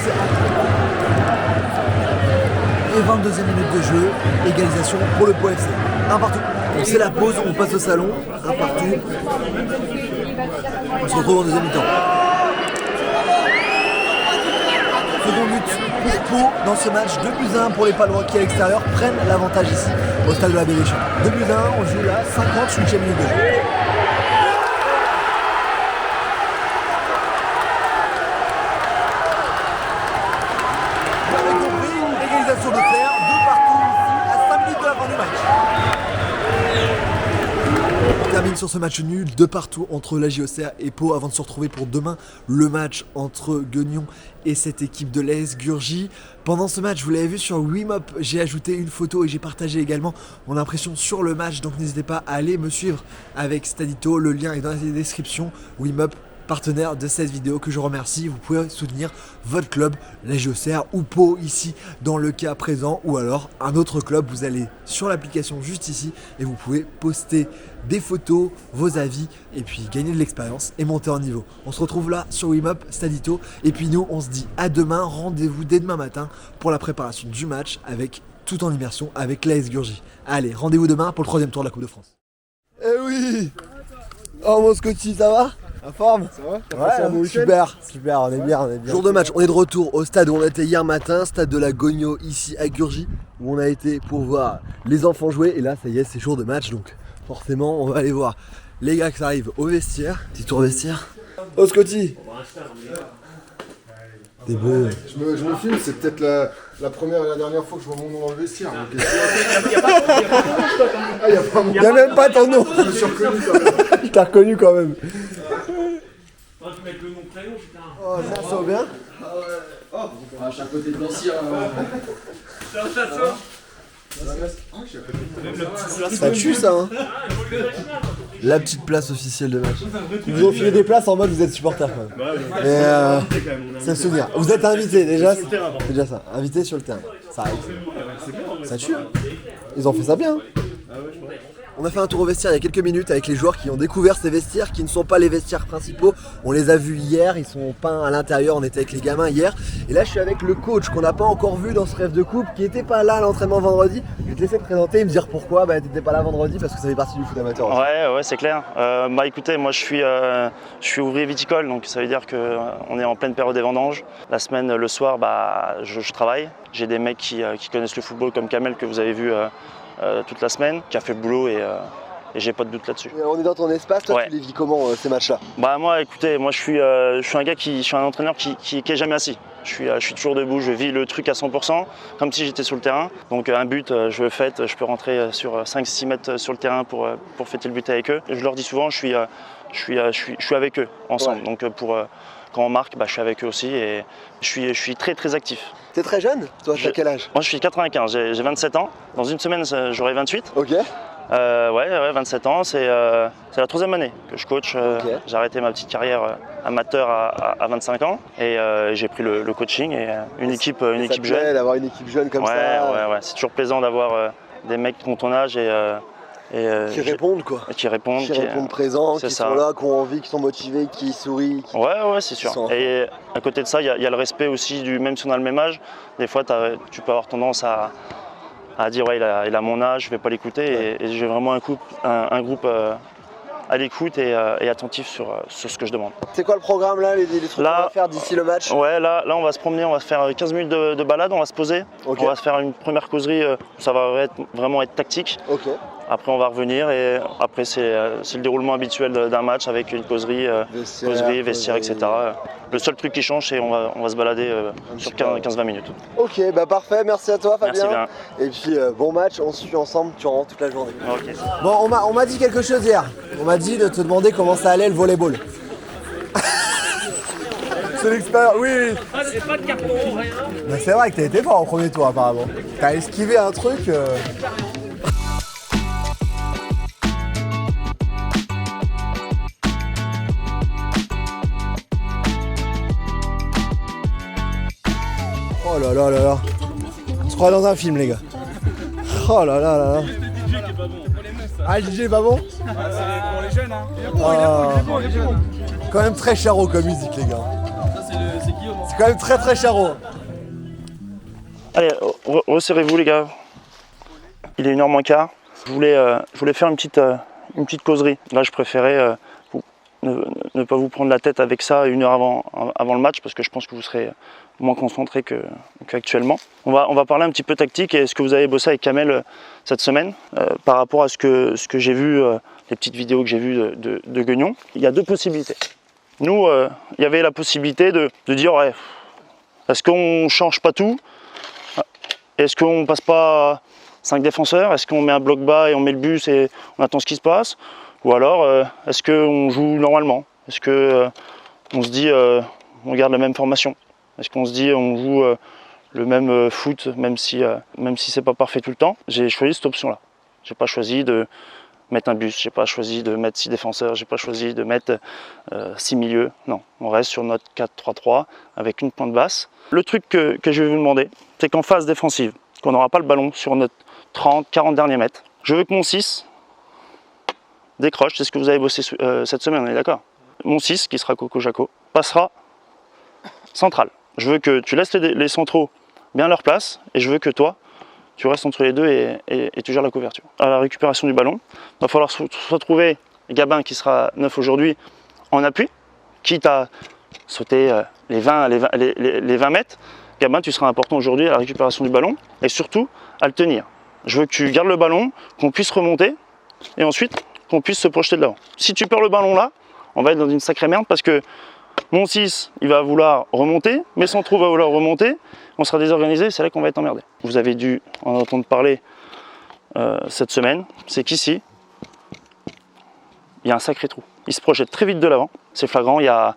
C: Et 22e minute de jeu, égalisation pour le Pau FC. Un partout. Donc c'est la pause, on passe au salon, un partout. On se retrouve en deuxième mi-temps. Second but pour Pau dans ce match, 2-1 pour les Palois qui à l'extérieur prennent l'avantage ici au stade de la Baie des Champs. 2-1, on joue là, 58e minute de jeu. De faire, 2 partout ici, à 5 minutes de la fin du match. On termine sur ce match nul, 2 partout entre l'AJ Auxerre et Pau avant de se retrouver pour demain le match entre Guignon et cette équipe de l'AS Gurgy. Pendant ce match, vous l'avez vu sur Wimop, j'ai ajouté une photo et j'ai partagé également mon impression sur le match, donc n'hésitez pas à aller me suivre avec Stadito, le lien est dans la description. Wimop, partenaire de cette vidéo que je remercie. Vous pouvez soutenir votre club, l'AJ Auxerre ou Pau ici dans le cas présent, ou alors un autre club. Vous allez sur l'application juste ici et vous pouvez poster des photos, vos avis et puis gagner de l'expérience et monter en niveau. On se retrouve là sur Wimop, Stadito, et puis nous on se dit à demain, rendez-vous dès demain matin pour la préparation du match avec tout en immersion avec l'AS Gurgy. Allez, rendez-vous demain pour le 3e tour de la Coupe de France. Eh oui! Oh mon Scotty, ça va? La forme? Ça va? Ouais, super, on est bien, Jour de match, on est de retour au stade où on était hier matin, stade de la Gogno ici à Gurgy, où on a été pour voir les enfants jouer, et là ça y est, c'est jour de match, donc forcément on va aller voir les gars qui arrivent au vestiaire. Petit tour vestiaire. Oh Scotty! T'es beau.
G: Je me filme, c'est peut-être la première et la dernière fois que je vois mon nom dans le vestiaire.
C: Il n'y a même pas ton nom.
G: Je me suis reconnu quand même.
C: Je t'ai reconnu quand même.
B: On va te mettre le nom prénom, putain.
C: Oh, ça va bien?
B: Oh, je suis à côté de l'ancien.
C: Ça tue ça hein. La petite place officielle de match. Ils vous ont filé des places en mode vous êtes supporter quand même. Et c'est le souvenir. Vous êtes invité déjà. C'est déjà ça. Invité sur le terrain. Ça arrive. Ça tue. Ils ont fait ça bien. On a fait un tour au vestiaire il y a quelques minutes avec les joueurs qui ont découvert ces vestiaires qui ne sont pas les vestiaires principaux. On les a vus hier, ils sont peints à l'intérieur, on était avec les gamins hier. Et là je suis avec le coach qu'on n'a pas encore vu dans ce rêve de coupe, qui n'était pas là à l'entraînement vendredi. Je vais te laisser te présenter et me dire pourquoi t'étais pas là vendredi, parce que ça fait partie du foot amateur.
A: Ouais, c'est clair. Écoutez, moi je suis ouvrier viticole, donc ça veut dire qu'on est en pleine période des vendanges. La semaine, le soir, je travaille. J'ai des mecs qui connaissent le football comme Kamel que vous avez vu toute la semaine, qui a fait le boulot et j'ai pas de doute là-dessus.
C: On est dans ton espace, toi tu les vis comment ces matchs-là?
A: Moi écoutez, je suis un entraîneur qui est jamais assis. Je suis toujours debout, je vis le truc à 100%, comme si j'étais sur le terrain. Donc un but, je le fête, je peux rentrer sur 5-6 mètres sur le terrain pour fêter le but avec eux. Je leur dis souvent, je suis avec eux ensemble. Ouais. Donc quand on marque, je suis avec eux aussi et je suis très très actif.
C: T'es très jeune? Toi, t'as quel âge?
A: Moi je suis 95, j'ai 27 ans. Dans une semaine j'aurai 28.
C: Ok.
A: 27 ans, c'est la 3e année que je coach. Okay. J'ai arrêté ma petite carrière amateur à 25 ans et j'ai pris le coaching et une équipe jeune.
C: D'avoir une équipe jeune comme ça.
A: Ouais, c'est toujours plaisant d'avoir des mecs de ton âge
C: qui répondent quoi.
A: Qui répondent
C: présents, qui sont là, qui ont envie, qui sont motivés, qui sourient.
A: Ouais, c'est sûr. Et à côté de ça, il y a le respect aussi même si on a le même âge. Des fois, tu peux avoir tendance à dire il a mon âge, je vais pas l'écouter. Et j'ai vraiment un groupe à l'écoute et attentif sur ce que je demande.
C: C'est quoi le programme là, les trucs qu'on va faire d'ici le match?
A: Ouais, là on va se promener, on va faire 15 minutes de balade, on va se poser. Okay. On va se faire une première causerie, ça va vraiment être tactique.
C: Okay.
A: Après on va revenir et après c'est le déroulement habituel d'un match avec une causerie, vestiaire, etc. Le seul truc qui change c'est on va se balader sur 15-20 minutes.
C: Ok, parfait, merci à toi Fabien.
A: Merci bien.
C: Et puis bon match, on se suit ensemble durant toute la journée.
A: Okay.
C: Bon, on m'a dit quelque chose hier. On m'a dit de te demander comment ça allait le volleyball. C'est l'expérience, oui.
B: C'est pas de carton, rien.
C: C'est vrai que t'as été fort au premier tour apparemment. T'as esquivé un truc. Oh là là là là. On se croit dans un film les gars. Oh là là là là. Ah, le DJ est pas bon?
O: C'est pour les jeunes, hein.
C: Quand même très charo comme musique les gars. C'est quand même très très charo.
A: Allez, resserrez-vous les gars. Il est 1h moins quart. Je voulais faire une petite causerie. Là je préférais ne pas vous prendre la tête avec ça 1 heure avant le match parce que je pense que vous serez moins concentré qu'actuellement. On va parler un petit peu tactique et ce que vous avez bossé avec Kamel cette semaine par rapport à ce que j'ai vu, les petites vidéos que j'ai vues de Guignon. Il y a 2 possibilités. Nous, il y avait la possibilité de dire ouais, est-ce qu'on change pas tout? Est-ce qu'on passe pas 5 défenseurs? Est-ce qu'on met un bloc bas et on met le bus et on attend ce qui se passe? Ou alors, est-ce qu'on joue normalement? Est-ce qu'on se dit on garde la même formation? Est-ce qu'on se dit on joue le même foot même si c'est pas parfait tout le temps? J'ai choisi cette option-là. J'ai pas choisi de mettre un bus, j'ai pas choisi de mettre 6 défenseurs, j'ai pas choisi de mettre 6 milieux. Non, on reste sur notre 4-3-3 avec une pointe basse. Le truc que je vais vous demander, c'est qu'en phase défensive, qu'on n'aura pas le ballon sur notre 30-40 derniers mètres, je veux que mon 6 décroche, c'est ce que vous avez bossé cette semaine, on est d'accord? Mon 6, qui sera Coco Jaco, passera central. Je veux que tu laisses les centraux bien à leur place et je veux que toi, tu restes entre les deux et tu gères la couverture. À la récupération du ballon, il va falloir soit trouver Gabin qui sera neuf aujourd'hui en appui, quitte à sauter les 20 mètres. Gabin, tu seras important aujourd'hui à la récupération du ballon et surtout à le tenir. Je veux que tu gardes le ballon, qu'on puisse remonter et ensuite qu'on puisse se projeter de l'avant. Si tu perds le ballon là, on va être dans une sacrée merde parce que mon 6, il va vouloir remonter, mes centraux va vouloir remonter, on sera désorganisé, c'est là qu'on va être emmerdé. Vous avez dû en entendre parler cette semaine, c'est qu'ici, il y a un sacré trou. Il se projette très vite de l'avant, c'est flagrant, il y a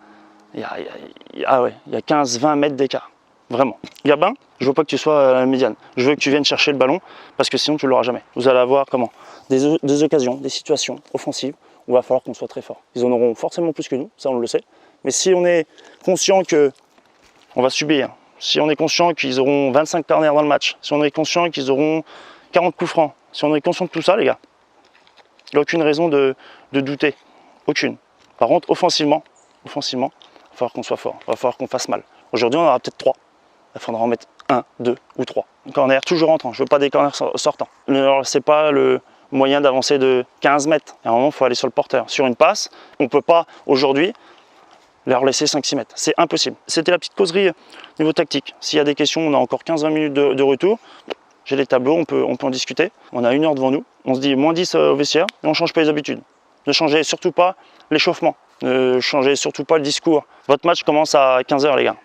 A: 15-20 mètres d'écart, vraiment. Gabin, je veux pas que tu sois à la médiane, je veux que tu viennes chercher le ballon, parce que sinon tu ne l'auras jamais. Vous allez avoir comment? Des occasions, des situations offensives, où il va falloir qu'on soit très fort. Ils en auront forcément plus que nous, ça on le sait. Mais si on est conscient qu'on va subir si on est conscient qu'ils auront 25 corners dans le match, si on est conscient qu'ils auront 40 coups francs, si on est conscient de tout ça, les gars, il n'y a aucune raison de douter. Aucune. Par contre, offensivement, il va falloir qu'on soit fort, il va falloir qu'on fasse mal. Aujourd'hui, on en aura peut-être 3. Il faudra en mettre 1, 2 ou 3. Corner toujours entrant, je veux pas des corners sortants. C'est pas le moyen d'avancer de 15 mètres. À un moment, il faut aller sur le porteur. Sur une passe, on ne peut pas aujourd'hui leur laisser 5-6 mètres. C'est impossible. C'était la petite causerie niveau tactique. S'il y a des questions, on a encore 15-20 minutes de retour. J'ai les tableaux, on peut en discuter. On a 1 heure devant nous. On se dit moins 10 au vestiaire et on ne change pas les habitudes. Ne changez surtout pas l'échauffement. Ne changez surtout pas le discours. Votre match commence à 15h, les gars.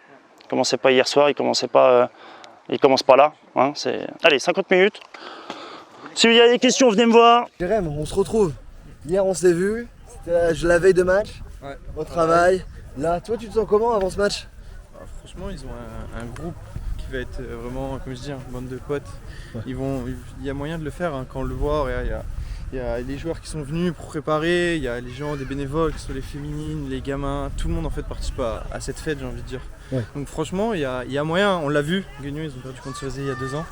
A: Il commençait pas hier soir, il commence pas là. Hein, allez, 50 minutes. Si il y a des questions, venez me voir.
C: Jérém, on se retrouve. Hier, on s'est vu. C'était la veille de match.
O: Ouais.
C: Au travail. Là, toi, tu te sens comment avant ce match?
O: Franchement, ils ont un groupe qui va être vraiment, comme je dis, une bande de potes. Ouais. Il y a moyen de le faire hein, quand on le voit. Il y a les joueurs qui sont venus pour préparer, il y a les gens, des bénévoles, que ce soit les féminines, les gamins, tout le monde en fait participe à cette fête, j'ai envie de dire. Ouais. Donc franchement, il y a moyen, on l'a vu, Guignon, ils ont perdu contre Cerisay il y a 2 ans.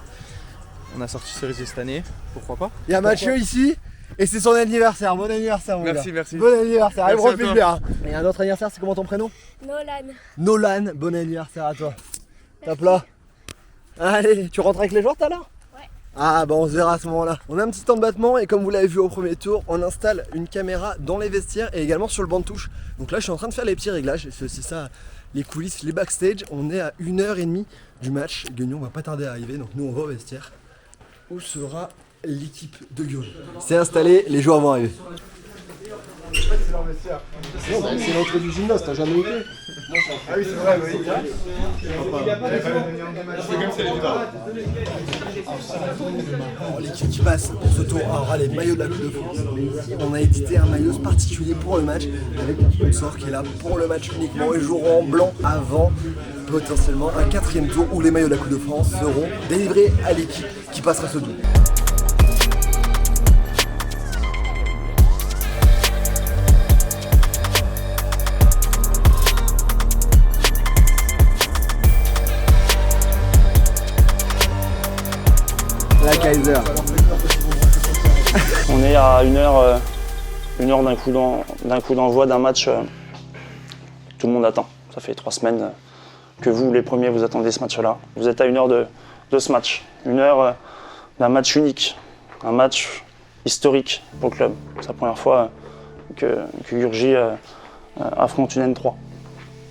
O: On a sorti Cerisay cette année, pourquoi pas.
C: Il y a Mathieu ici, et c'est son anniversaire. Bon anniversaire, mon gars.
O: Merci.
C: Bon anniversaire, il profite bien. Et un autre anniversaire, c'est comment ton prénom? Nolan, bon anniversaire à toi. Top là. Allez, tu rentres avec les joueurs tout à l'heure? Ah bah on se verra à ce moment-là. On a un petit temps de battement et comme vous l'avez vu au premier tour, on installe une caméra dans les vestiaires et également sur le banc de touche. Donc là je suis en train de faire les petits réglages, c'est ça les coulisses, les backstage. On est à 1h30 du match, Guignon va pas tarder à arriver, donc nous on va au vestiaire. Où sera l'équipe de Guignon? C'est installé, les joueurs vont arriver.
K: C'est leur vestiaire. C'est l'entrée du gymnase, t'as jamais été? Ah oui, c'est vrai, oui.
C: L'équipe qui passe pour ce tour aura les maillots de la Coupe de France. On a édité un maillot particulier pour le match avec un sponsor qui est là pour le match uniquement et joueront en blanc avant potentiellement un 4e tour où les maillots de la Coupe de France seront délivrés à l'équipe qui passera ce tour. La Kaiser.
A: On est à 1 heure d'un coup d'envoi d'un match que tout le monde attend. Ça fait 3 semaines que vous, les premiers, vous attendez ce match-là. Vous êtes à 1 heure de ce match. 1 heure d'un match unique, un match historique pour le club. C'est la première fois que Gurgy affronte une N3.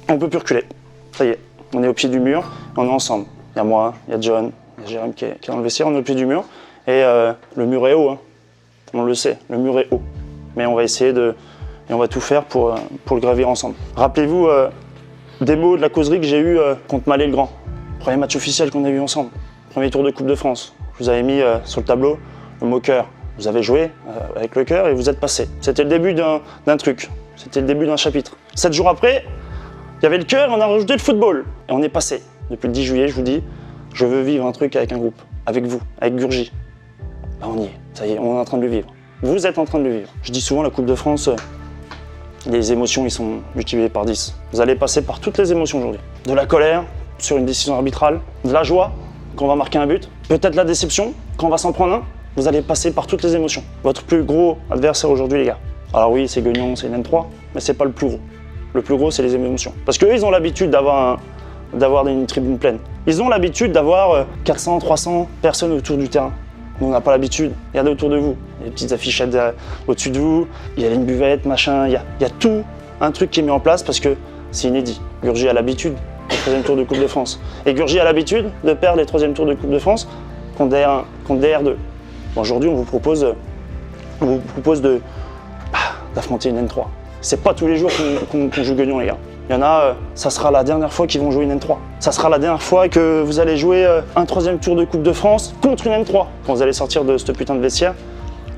A: On ne peut plus reculer. Ça y est, on est au pied du mur, on est ensemble. Il y a moi, il y a John, il y a Jérém qui est dans le vestiaire, on est au pied du mur. Et le mur est haut, hein. On le sait, le mur est haut. Mais on va essayer et on va tout faire pour le gravir ensemble. Rappelez-vous des mots de la causerie que j'ai eu contre Malais-le-Grand. Premier match officiel qu'on a eu ensemble. Premier tour de Coupe de France. Je vous avais mis sur le tableau le mot cœur. Vous avez joué avec le cœur et vous êtes passé. C'était le début d'un truc. C'était le début d'un chapitre. 7 jours après, il y avait le cœur et on a rajouté le football. Et on est passé. Depuis le 10 juillet, je vous dis, je veux vivre un truc avec un groupe. Avec vous, avec Gurgy. Bah on y est. Ça y est, on est en train de le vivre. Vous êtes en train de le vivre. Je dis souvent, la Coupe de France, les émotions, ils sont multipliées par 10. Vous allez passer par toutes les émotions aujourd'hui. De la colère sur une décision arbitrale, de la joie quand on va marquer un but, peut-être la déception quand on va s'en prendre un. Vous allez passer par toutes les émotions. Votre plus gros adversaire aujourd'hui, les gars. Alors oui, c'est Guignon, c'est une N3, mais c'est pas le plus gros. Le plus gros, c'est les émotions. Parce qu'eux, ils ont l'habitude d'avoir une tribune pleine. Ils ont l'habitude d'avoir 400, 300 personnes autour du terrain. Nous, on n'a pas l'habitude. Regardez autour de vous. Il y a des petites affichettes au-dessus de vous. Il y a une buvette, machin. Il y a tout un truc qui est mis en place parce que c'est inédit. Gurgy a l'habitude du 3e tour de Coupe de France. Et Gurgy a l'habitude de perdre les 3e tours de Coupe de France contre des R2. Bon, aujourd'hui, on vous propose d'affronter une N3. C'est pas tous les jours qu'on joue Guignon, les gars. Il y en a, ça sera la dernière fois qu'ils vont jouer une N3. Ça sera la dernière fois que vous allez jouer un 3e tour de Coupe de France contre une N3. Quand vous allez sortir de ce putain de vestiaire,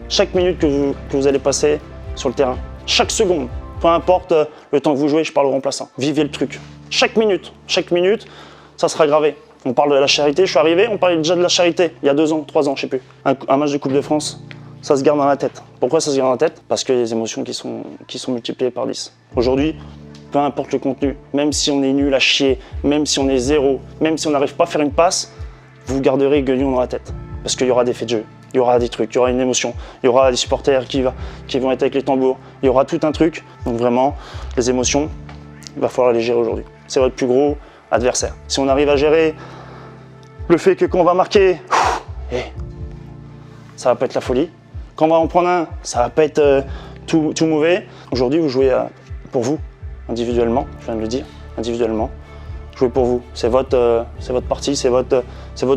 A: chaque minute que vous allez passer sur le terrain, chaque seconde, peu importe le temps que vous jouez, je parle au remplaçant. Vivez le truc. Chaque minute, ça sera gravé. On parle de la charité, je suis arrivé, on parlait déjà de la charité, il y a 2 ans, 3 ans, je sais plus. Un match de Coupe de France, ça se garde dans la tête. Pourquoi ça se garde dans la tête? Parce que les émotions qui sont multipliées par 10. Aujourd'hui, peu importe le contenu, même si on est nul à chier, même si on est zéro, même si on n'arrive pas à faire une passe, vous garderez Guignon dans la tête. Parce qu'il y aura des faits de jeu, il y aura des trucs, il y aura une émotion, il y aura des supporters qui vont être avec les tambours, il y aura tout un truc. Donc vraiment, les émotions, il va falloir les gérer aujourd'hui. C'est votre plus gros adversaire. Si on arrive à gérer le fait que quand on va marquer, ça va pas être la folie. Quand on va en prendre un, ça va pas être tout mauvais. Aujourd'hui, vous jouez pour vous, individuellement, je viens de le dire, individuellement. Jouez pour vous, c'est votre partie, c'est votre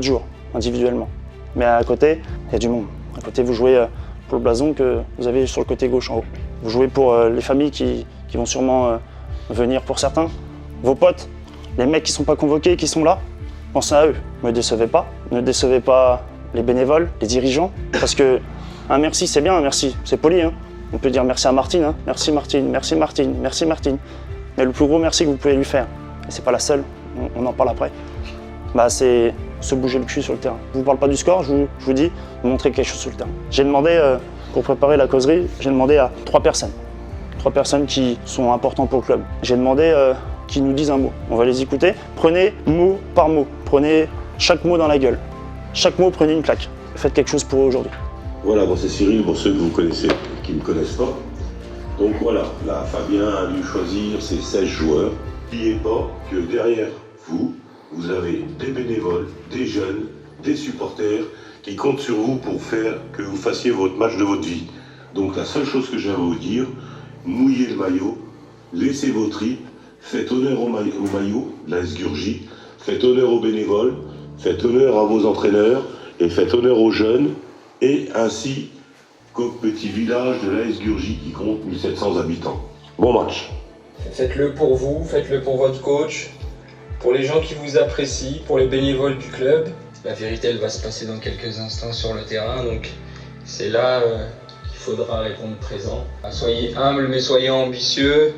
A: jour, individuellement. Mais à côté, il y a du monde. À côté, vous jouez pour le blason que vous avez sur le côté gauche en haut. Vous jouez pour les familles qui vont sûrement venir pour certains. Vos potes, les mecs qui ne sont pas convoqués, qui sont là, pensez à eux. Ne décevez pas. Ne décevez pas les bénévoles, les dirigeants. Parce que un merci, c'est bien, un merci, c'est poli. Hein. On peut dire merci à Martine. Hein. Merci Martine, merci Martine, merci Martine. Mais le plus gros merci que vous pouvez lui faire, et c'est pas la seule, on en parle après, c'est se bouger le cul sur le terrain. Je ne vous parle pas du score, je vous dis de montrer quelque chose sur le terrain. J'ai demandé, pour préparer la causerie, j'ai demandé à 3 personnes. 3 personnes qui sont importantes pour le club. J'ai demandé qu'ils nous disent un mot. On va les écouter. Prenez mot par mot. Prenez chaque mot dans la gueule. Chaque mot, prenez une claque. Faites quelque chose pour eux aujourd'hui.
Q: Voilà, bon, c'est Cyril, pour ceux que vous connaissez, qui ne me connaissent pas. Donc voilà, là, Fabien a dû choisir ses 16 joueurs. N'oubliez pas que derrière vous, vous avez des bénévoles, des jeunes, des supporters qui comptent sur vous pour faire que vous fassiez votre match de votre vie. Donc la seule chose que j'ai à vous dire, mouillez le maillot, laissez vos tripes, faites honneur au maillot, la Gurgie, faites honneur aux bénévoles, faites honneur à vos entraîneurs et faites honneur aux jeunes et ainsi qu'au petit village de la Gurgie qui compte 1700 habitants. Bon match.
E: Faites-le pour vous, faites-le pour votre coach, pour les gens qui vous apprécient, pour les bénévoles du club. La vérité, elle va se passer dans quelques instants sur le terrain, donc c'est là qu'il faudra répondre présent. Soyez humble, mais soyez ambitieux,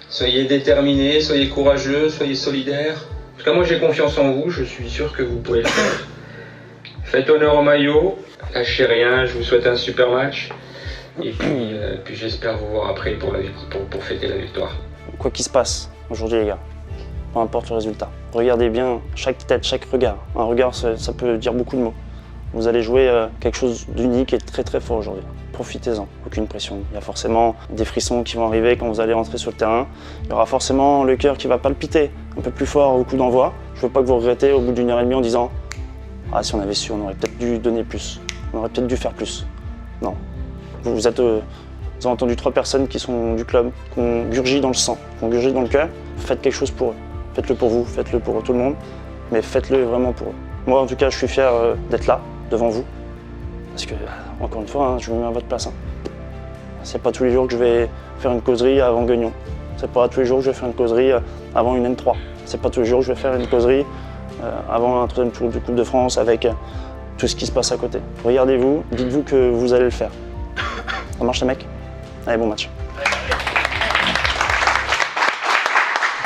E: soyez déterminés, soyez courageux, soyez solidaires. En tout cas, moi j'ai confiance en vous, je suis sûr que vous pouvez le faire. Faites honneur au maillot, lâchez rien, je vous souhaite un super match. Et puis j'espère vous voir après pour fêter la victoire.
A: Quoi qu'il se passe aujourd'hui les gars, peu importe le résultat, regardez bien chaque tête, chaque regard. Un regard ça peut dire beaucoup de mots. Vous allez jouer quelque chose d'unique et de très très fort aujourd'hui. Profitez-en, aucune pression. Il y a forcément des frissons qui vont arriver quand vous allez rentrer sur le terrain. Il y aura forcément le cœur qui va palpiter un peu plus fort au coup d'envoi. Je ne veux pas que vous regrettez au bout d'une heure et demie en disant « Ah si on avait su, on aurait peut-être dû donner plus, on aurait peut-être dû faire plus ». Non, vous avez entendu 3 personnes qui sont du club, qui ont Gurgie dans le sang, qui ont Gurgie dans le cœur. Faites quelque chose pour eux. Faites-le pour vous, faites-le pour tout le monde, mais faites-le vraiment pour eux. Moi en tout cas, je suis fier d'être là, devant vous. Parce que, encore une fois, hein, je me mets à votre place. Hein. C'est pas tous les jours que je vais faire une causerie avant Guignon. C'est pas tous les jours que je vais faire une causerie avant une N3. C'est pas tous les jours que je vais faire une causerie avant un 3e tour du Coupe de France avec tout ce qui se passe à côté. Regardez-vous, dites-vous que vous allez le faire. Ça marche les mecs? Allez, bon match.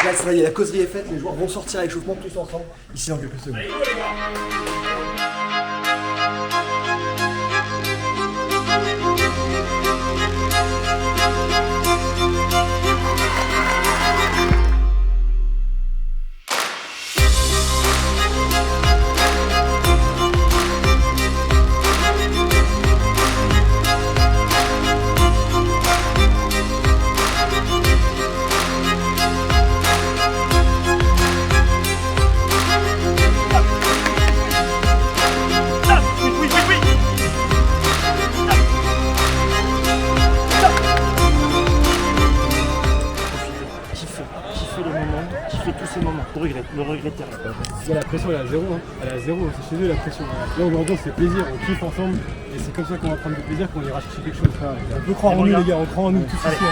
C: Là, ça y est, la causerie est faite, les joueurs vont sortir à l'échauffement tous ensemble, ici dans quelques secondes.
B: Le regret terrible.
D: La pression elle est à 0, hein. Elle est à 0, c'est chez eux la pression. Là aujourd'hui on se fait plaisir, on kiffe ensemble et c'est comme ça qu'on va prendre du plaisir, qu'on ira chercher quelque chose. On peut croire en nous les gars, on croit en nous tous ici.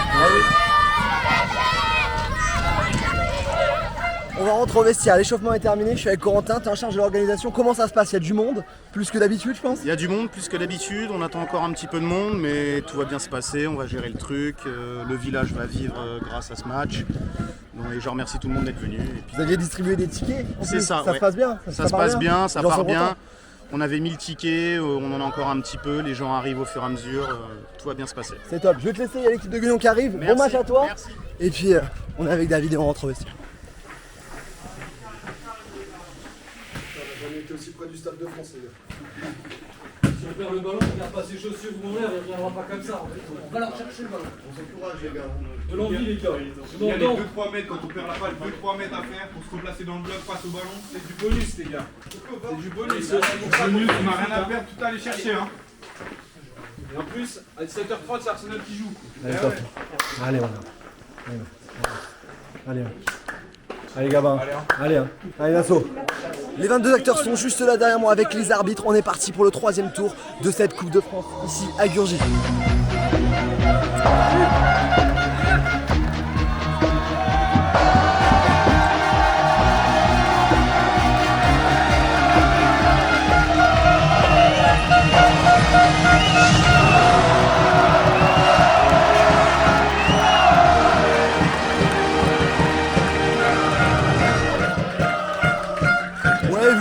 C: On va rentrer au vestiaire, l'échauffement est terminé, je suis avec Corentin, tu es en charge de l'organisation. Comment ça se passe? Il y a du monde, plus que d'habitude je pense?
I: Il y a du monde plus que d'habitude, on attend encore un petit peu de monde, mais tout va bien se passer, on va gérer le truc, le village va vivre grâce à ce match. Donc, et je remercie tout le monde d'être venu.
C: Vous aviez distribué des tickets?
I: C'est ça,
C: ça se passe bien?
I: Ça se passe bien, ça part bien. On avait 1000 tickets, on en a encore un petit peu, les gens arrivent au fur et à mesure, tout va bien se passer.
C: C'est top, je vais te laisser, il y a l'équipe de Guignon qui arrive. Bon match à toi.
I: Merci.
C: Et puis on est avec David et on rentre au vestiaire.
K: On a jamais été aussi près du Stade de France, les gars.
R: Si on perd le ballon, on garde pas ses chaussures ou mon air, on ne viendra pas comme ça. On va leur chercher le ballon.
K: On s'encourage, les gars.
R: De l'envie, les gars.
S: Il y a les 2-3 mètres quand on perd la balle, 2-3 mètres à faire pour se replacer dans le bloc face au ballon. C'est du bonus, les gars. C'est du bonus. On n'a rien à perdre, tout à aller chercher. Hein. Et en plus, à 17h30, c'est Arsenal qui joue.
C: Allez, top. Allez, on Allez, allez, Gabin. Allez, allez, Nasso. Les 22 acteurs sont juste là derrière moi avec les arbitres. On est parti pour le 3e tour de cette Coupe de France ici à Gurgis.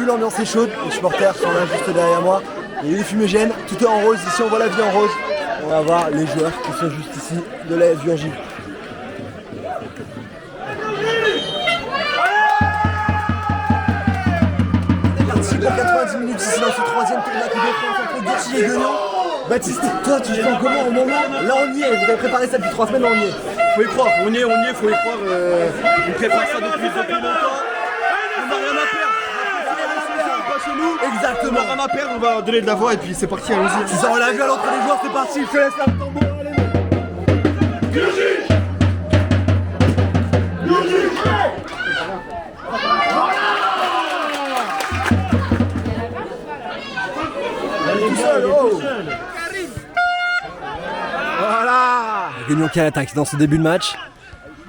C: L'ambiance est chaude, les supporters sont là juste derrière moi. Et les fumigènes, tout est en rose. Ici on voit la vie en rose. On va voir les joueurs qui sont juste ici de l'AS Gurgis. On est parti pour 90 minutes ici dans ce 3e tour de la Coupe de France entre Gurgis et Guignon. Baptiste, toi tu te sens comment au moment? Là on y est, vous avez préparé ça depuis 3 semaines, on y est.
L: Faut y croire, on y est, faut y croire. On prépare ça depuis longtemps. On n'a rien à perdre.
C: Exactement.
L: On va perdre, on va donner de la voix et puis c'est parti, allons-y.
C: C'est ça, on l'a vu à l'entrée des joueurs, c'est parti, je te laisse faire le tambour, allez. Gurgis. Tout seul, oh. Voilà. Guignon qui attaque dans ce début de match.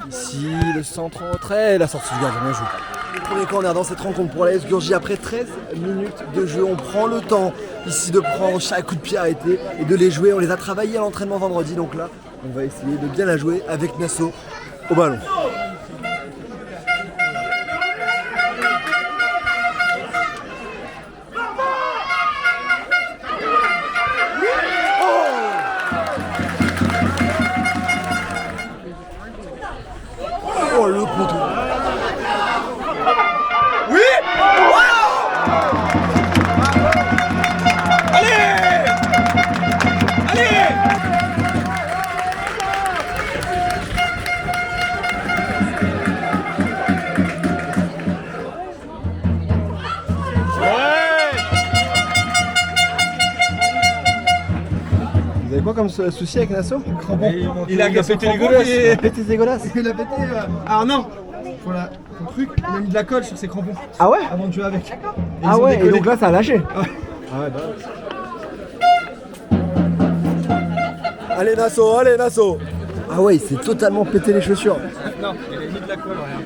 C: Ici, le centre en retrait et la sortie du gardien, bien joué. Le premier corner dans cette rencontre pour l'AS Gurgis après 13 minutes de jeu. On prend le temps ici de prendre chaque coup de pied arrêté et de les jouer. On les a travaillés à l'entraînement vendredi, donc là, on va essayer de bien la jouer avec Nasso au ballon. Oh, le poteau. Oui.
B: Allez. Allez.
C: Vous avez quoi comme souci avec Nasso?
L: Il a pété les godasses.
C: Il a pété ses godasses.
K: Il a pété. Ah non. Voilà, le truc, il a mis de la colle sur ses crampons.
C: Ah ouais?
K: Avant de jouer avec.
C: Ah ouais, et donc là ça a lâché.
K: Ah ouais, bah.
C: Allez Nasso, allez Nasso. Ah ouais, il s'est totalement pété les chaussures.
K: Non, il a mis de la colle, rien.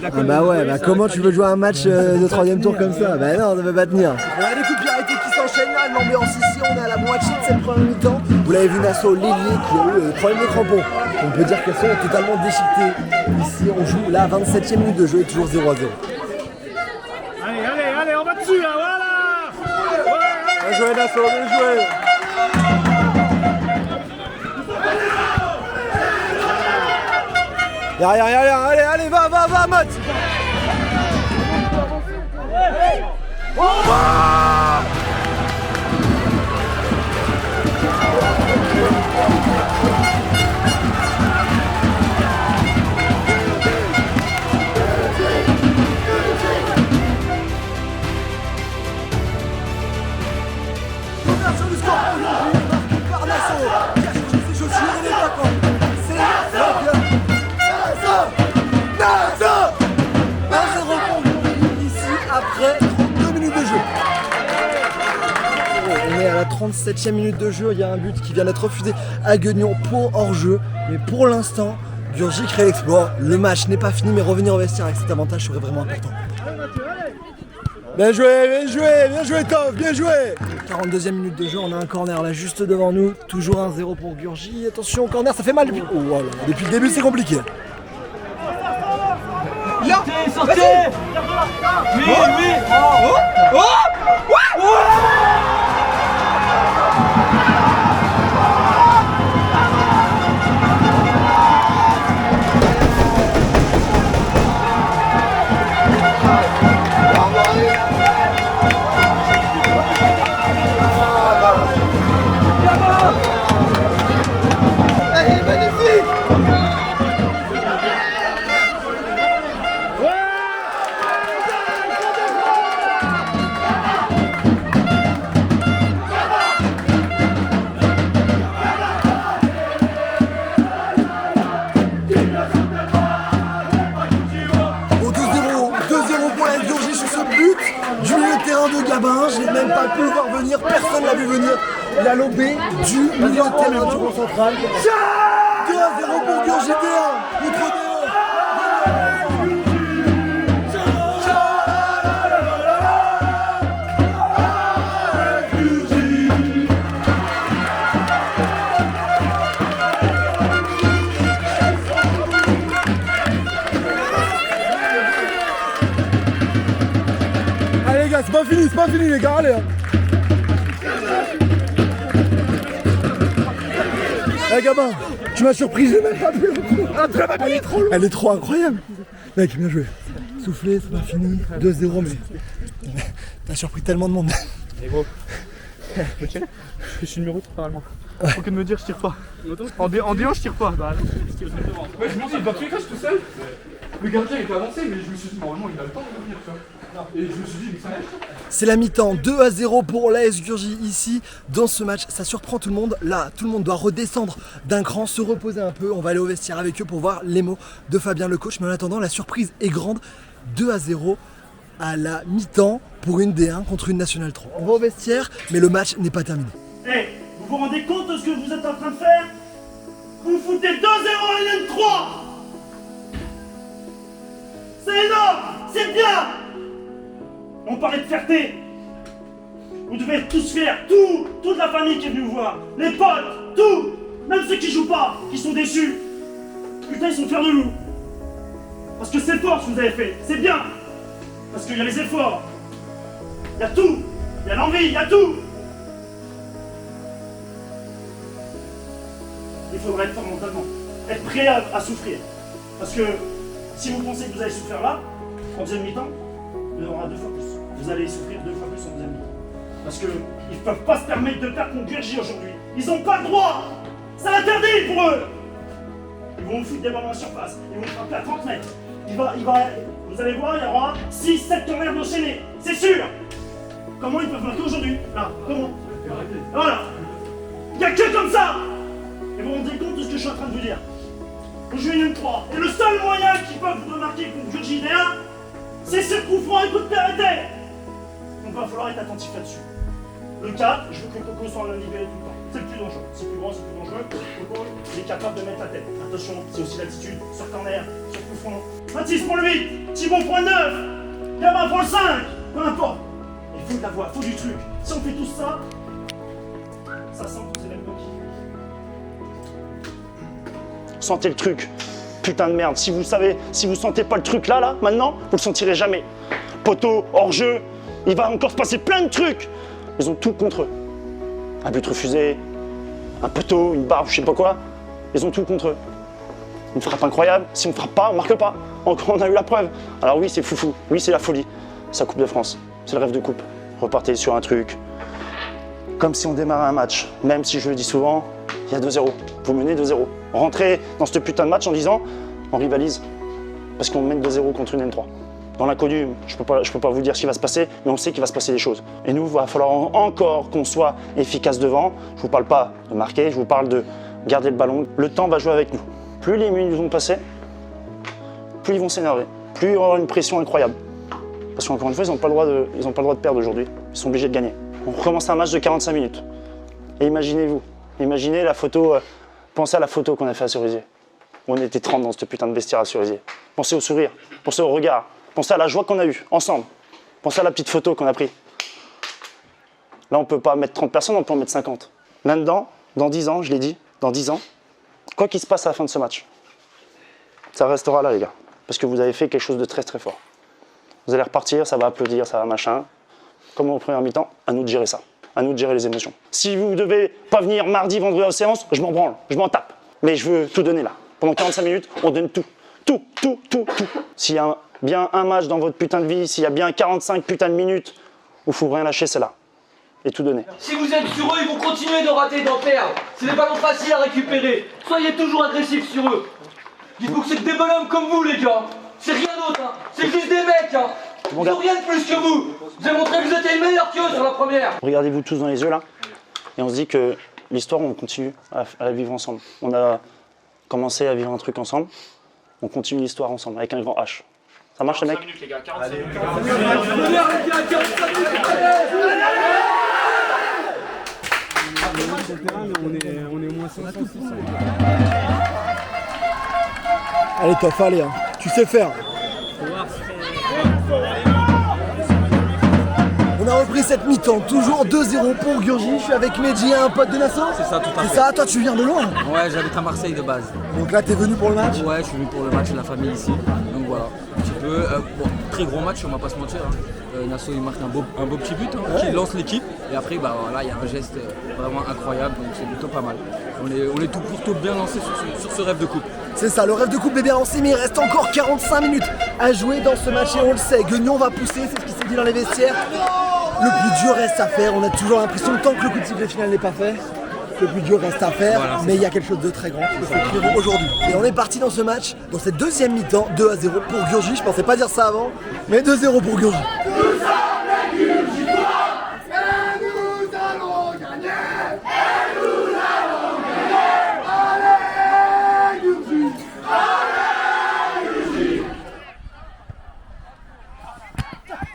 C: Ah bah ouais, bah comment tu veux jouer un match de 3e tour comme ça? Bah non, ça peut pas tenir. On a des coups de pied arrêtés qui s'enchaînent là, l'ambiance ici, on est à la moitié de cette première mi-temps. Vous l'avez vu Nasso, l'ailier qui a eu le problème de crampons. On peut dire qu'elles sont totalement déchiquetées. Ici on joue la 27e minute de jeu et toujours 0-0.
B: Allez, on va dessus là, voilà.
C: Bien joué Nasso, bien joué. Y'a rien, allez, va, Matt. Après 32 minutes de jeu. On est à la 37e minute de jeu, il y a un but qui vient d'être refusé à Guignon pour hors-jeu. Mais pour l'instant, Gurgis crée l'exploit. Le match n'est pas fini, mais revenir au vestiaire avec cet avantage serait vraiment important. Bien joué Tov, bien joué. 42e minute de jeu, on a un corner là juste devant nous. Toujours 1-0 pour Gurgis. Attention, corner, ça fait mal. Oh, voilà. Depuis le début, c'est compliqué.
B: Sortez. Oui.
C: 1 de Gabin, je n'ai même pas pu le voir venir, personne ne l'a vu venir. Il a lobé du milieu de terrain du rond central. 2-0 pour Gurji D1 contre D1.
K: Allez les gars, c'est pas fini les gars, allez hein. Eh Gabin, tu m'as surpris, j'ai même pas pu elle est trop longue. Elle est trop incroyable. Mec, bien joué. Soufflé, c'est pas fini. 2-0, mais t'as surpris tellement de monde.
F: Et gros, je suis numéro 3 normalement. Faut que de me dire je tire pas. En D1 je tire pas. Bah,
S: Ouais, je me dis, dans tous les cas, je suis tout seul. Le gardien était avancé, mais je me suis dit, normalement, il a le temps de revenir, tu vois. Et je me suis dit, mais ça marche.
C: C'est la mi-temps, 2-0 pour l'AS Gurji ici. Dans ce match, ça surprend tout le monde. Là, tout le monde doit redescendre d'un cran, se reposer un peu. On va aller au vestiaire avec eux pour voir les mots de Fabien le coach. Mais en attendant, la surprise est grande. 2-0 à la mi-temps pour une D1 contre une Nationale 3. On va au vestiaire, mais le match n'est pas terminé.
B: Eh, vous vous rendez compte de ce que vous êtes en train de faire? Vous foutez 2-0 à l'N 3. C'est énorme, c'est bien. On parlait de fierté. Vous devez être tous fiers, toute la famille qui est venue vous voir, les potes, tout, même ceux qui jouent pas, qui sont déçus. Putain, ils sont fiers de nous. Parce que c'est fort ce que vous avez fait, c'est bien. Parce qu'il y a les efforts, il y a tout, il y a l'envie, il y a tout. Il faudra être fort mentalement, être prêt à souffrir. Parce que si vous pensez que vous allez souffrir là, en deuxième mi-temps, il y en aura 2 fois plus. Vous allez souffrir 2 fois plus en deuxième mi-temps. Parce qu'ils ne peuvent pas se permettre de perdre contre Gurji aujourd'hui. Ils n'ont pas le droit. C'est interdit pour eux. Ils vont vous foutre des ballons à surface. Ils vont frapper à 30 mètres. Vous allez voir, il y aura 6-7 corners d'enchaînés. C'est sûr. Comment ils peuvent marquer aujourd'hui? Là, comment? Voilà. Il n'y a que comme ça. Et vous vous rendez compte de ce que je suis en train de vous dire. Vous jouez une 3. Et le seul moyen qu'ils peuvent vous marquer contre Gurji D1, c'est ce coup franc et coup de pied arrêté. Donc il va falloir être attentif là-dessus. Le 4, je veux que Coco soit en libéré tout le temps. C'est le plus dangereux. C'est plus grand, c'est plus dangereux. Coco, il est capable de mettre la tête. Attention, c'est aussi l'attitude. Sur corner, sur coup franc. Mathis prend le 8, Thibaut prend le 9, Gabin prend le 5. Peu importe. Il faut de la voix, il faut du truc. Si on fait tout ça, ça sent que c'est même coquille.
A: Sentez le truc. Putain de merde. Si vous sentez pas le truc là, maintenant, vous le sentirez jamais. Poteau, hors-jeu, il va encore se passer plein de trucs. Ils ont tout contre eux. Un but refusé, un poteau, une barre, je sais pas quoi. Ils ont tout contre eux. Une frappe incroyable. Si on frappe pas, on marque pas. Encore, on a eu la preuve. Alors oui, c'est foufou. Oui, c'est la folie. C'est la Coupe de France. C'est le rêve de coupe. Repartez sur un truc. Comme si on démarrait un match. Même si je le dis souvent, il y a 2-0. Vous menez 2-0. Rentrez dans ce putain de match en disant on rivalise. Parce qu'on mène 2-0 contre une N3. Dans l'inconnu, je peux pas vous dire ce qui va se passer, mais on sait qu'il va se passer des choses. Et nous, il va falloir encore qu'on soit efficace devant. Je vous parle pas de marquer, je vous parle de garder le ballon. Le temps va jouer avec nous. Plus les minutes vont passer, plus ils vont s'énerver. Plus il y aura une pression incroyable. Parce qu'encore une fois, ils n'ont pas le droit de perdre aujourd'hui. Ils sont obligés de gagner. On recommence un match de 45 minutes. Et imaginez la photo, pensez à la photo qu'on a fait à Cerisier. On était 30 dans ce putain de vestiaire à Cerisier. Pensez au sourire, pensez au regard, pensez à la joie qu'on a eue, ensemble. Pensez à la petite photo qu'on a prise. Là, on ne peut pas mettre 30 personnes, on peut en mettre 50. Là-dedans, dans 10 ans, je l'ai dit, dans 10 ans, quoi qu'il se passe à la fin de ce match, ça restera là, les gars. Parce que vous avez fait quelque chose de très très fort. Vous allez repartir, ça va applaudir, ça va machin. Comme en première mi-temps, à nous de gérer ça. À nous de gérer les émotions. Si vous ne devez pas venir mardi, vendredi aux séances, je m'en branle, je m'en tape. Mais je veux tout donner là. Pendant 45 minutes, on donne tout. Tout. S'il y a bien un match dans votre putain de vie, s'il y a bien 45 putains de minutes, où il ne faut rien lâcher, c'est là. Et tout donner.
R: Si vous êtes sur eux, ils vont continuer de rater et d'en perdre. C'est des ballons faciles à récupérer. Soyez toujours agressifs sur eux. Dites-vous que c'est des bonhommes comme vous, les gars. C'est rien d'autre, hein. C'est juste des mecs, hein. Ils n'ont rien de plus que vous. Vous avez montré que vous étiez meilleurs qu'eux sur la première.
A: Regardez-vous tous dans les yeux là, et on se dit que l'histoire, on continue à la vivre ensemble. On a commencé à vivre un truc ensemble, on continue l'histoire ensemble, avec un grand H. Ça marche les mecs?
R: 45 minutes les gars, 45 minutes.
C: Allez Toff, allez, hein. Tu sais faire. On a repris cette mi-temps, toujours 2-0 pour Gurji. Je suis avec Mehdi, un pote de Nassau.
T: C'est ça, tout à fait.
C: C'est ça, toi tu viens de loin.
T: Ouais, j'habite à Marseille de base.
C: Donc là t'es venu pour le match?
T: Ouais, je suis venu pour le match de la famille ici. Donc voilà, un petit peu. Bon, très gros match, on va pas se mentir. Hein. Nassau il marque un beau petit but qui lance l'équipe. Et après, bah voilà, il y a un geste vraiment incroyable, donc c'est plutôt pas mal. On est tout pour tout bien lancé sur ce rêve de coupe.
C: C'est ça, le rêve de coupe est bien lancé, mais il reste encore 45 minutes à jouer dans ce match et on le sait. Guignon va pousser, c'est ce qui s'est dit dans les vestiaires. Le plus dur reste à faire, on a toujours l'impression, tant que le coup de sifflet final n'est pas fait, le plus dur reste à faire, voilà, mais il y a quelque chose de très grand qu'il faut écrire aujourd'hui. Et on est parti dans ce match, dans cette deuxième mi-temps, 2-0 pour Gurji. Je pensais pas dire ça avant, mais 2-0 pour Gurji.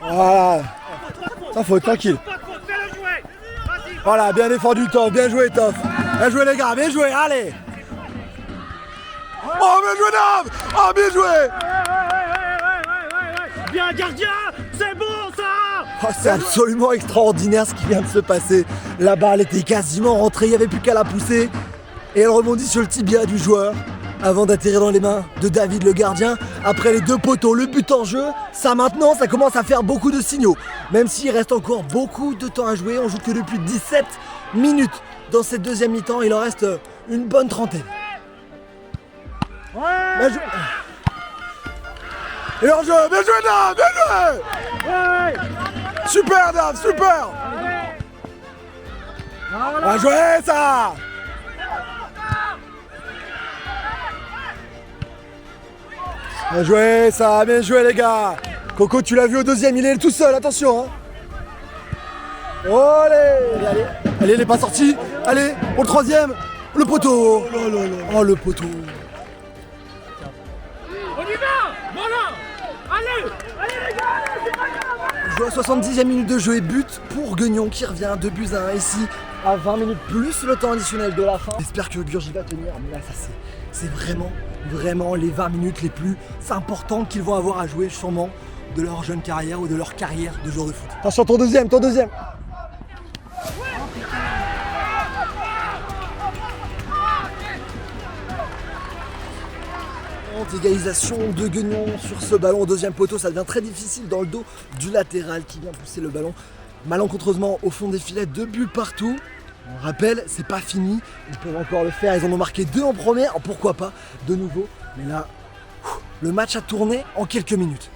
C: Voilà, ça faut être tranquille. Voilà, bien défendu Toff, bien joué Toff. Bien joué les gars, bien joué, allez. Oh bien joué Dave. Oh bien joué.
B: Bien gardien, c'est bon ça.
C: Oh, c'est absolument extraordinaire ce qui vient de se passer. La balle était quasiment rentrée, il n'y avait plus qu'à la pousser. Et elle rebondit sur le tibia du joueur avant d'atterrir dans les mains de David le gardien. Après les deux poteaux, le but en jeu, ça maintenant ça commence à faire beaucoup de signaux. Même s'il reste encore beaucoup de temps à jouer, on joue que depuis 17 minutes dans cette deuxième mi-temps, il en reste une bonne trentaine. Bien joué. Et en jeu, bien joué Dave, bien joué. Super Dave, super. Bien joué ça. Bien joué ça, bien joué les gars. Coco, tu l'as vu au deuxième, il est tout seul, attention hein. Allez, allez, il n'est pas sorti. Allez, pour le troisième, le poteau. Oh le poteau.
B: On y va. Voilà. Allez les gars, allez, c'est pas grave.
C: On joue à 70e minute de jeu et but pour Guignon qui revient 2-1 ici à 20 minutes plus le temps additionnel de la fin. J'espère que Gurji va tenir, mais là ça c'est vraiment les 20 minutes les plus importantes qu'ils vont avoir à jouer sûrement de leur jeune carrière ou de leur carrière de joueur de foot. Attention, ton deuxième. Égalisation de Guignon sur ce ballon au deuxième poteau, ça devient très difficile dans le dos du latéral qui vient pousser le ballon malencontreusement au fond des filets, 2 buts partout. On rappelle, c'est pas fini, ils peuvent encore le faire, ils en ont marqué 2 en première, pourquoi pas de nouveau, mais là, le match a tourné en quelques minutes.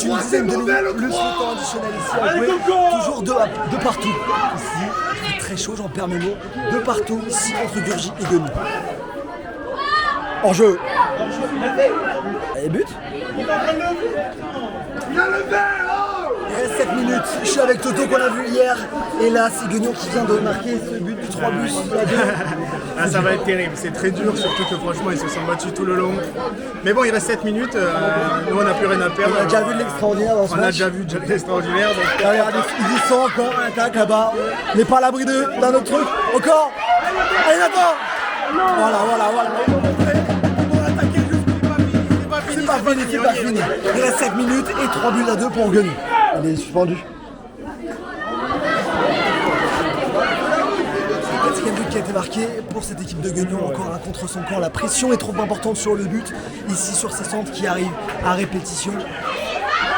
C: Une dizaine de minutes, plus le temps additionnel ici à jouer, toujours de partout. Ici, il fait très chaud, j'en perds mes mots, de partout ici entre Gurji et Guignon. En jeu. Et but. Il reste 7 minutes, je suis avec Toto qu'on a vu hier, et là c'est Guignon qui vient de marquer ce but du 3 buts.
I: Ah, ça va être terrible, c'est très dur, surtout que franchement ils se sont battus tout le long. Mais bon, il reste 7 minutes, nous on n'a plus rien à perdre.
C: On a déjà vu de l'extraordinaire dans ce match.
I: On a déjà vu de l'extraordinaire. Donc...
C: Regardez, ils sont encore un attaque là-bas. On n'est pas à l'abri d'un autre truc. Encore. Allez Nathan. Voilà. C'est pas fini. Il reste 7 minutes et 3 buts à 2 pour Guignon. Il est suspendu. But qui a été marqué pour cette équipe de Guignon, encore un contre son camp. La pression est trop importante sur le but, ici sur ces centres qui arrivent à répétition.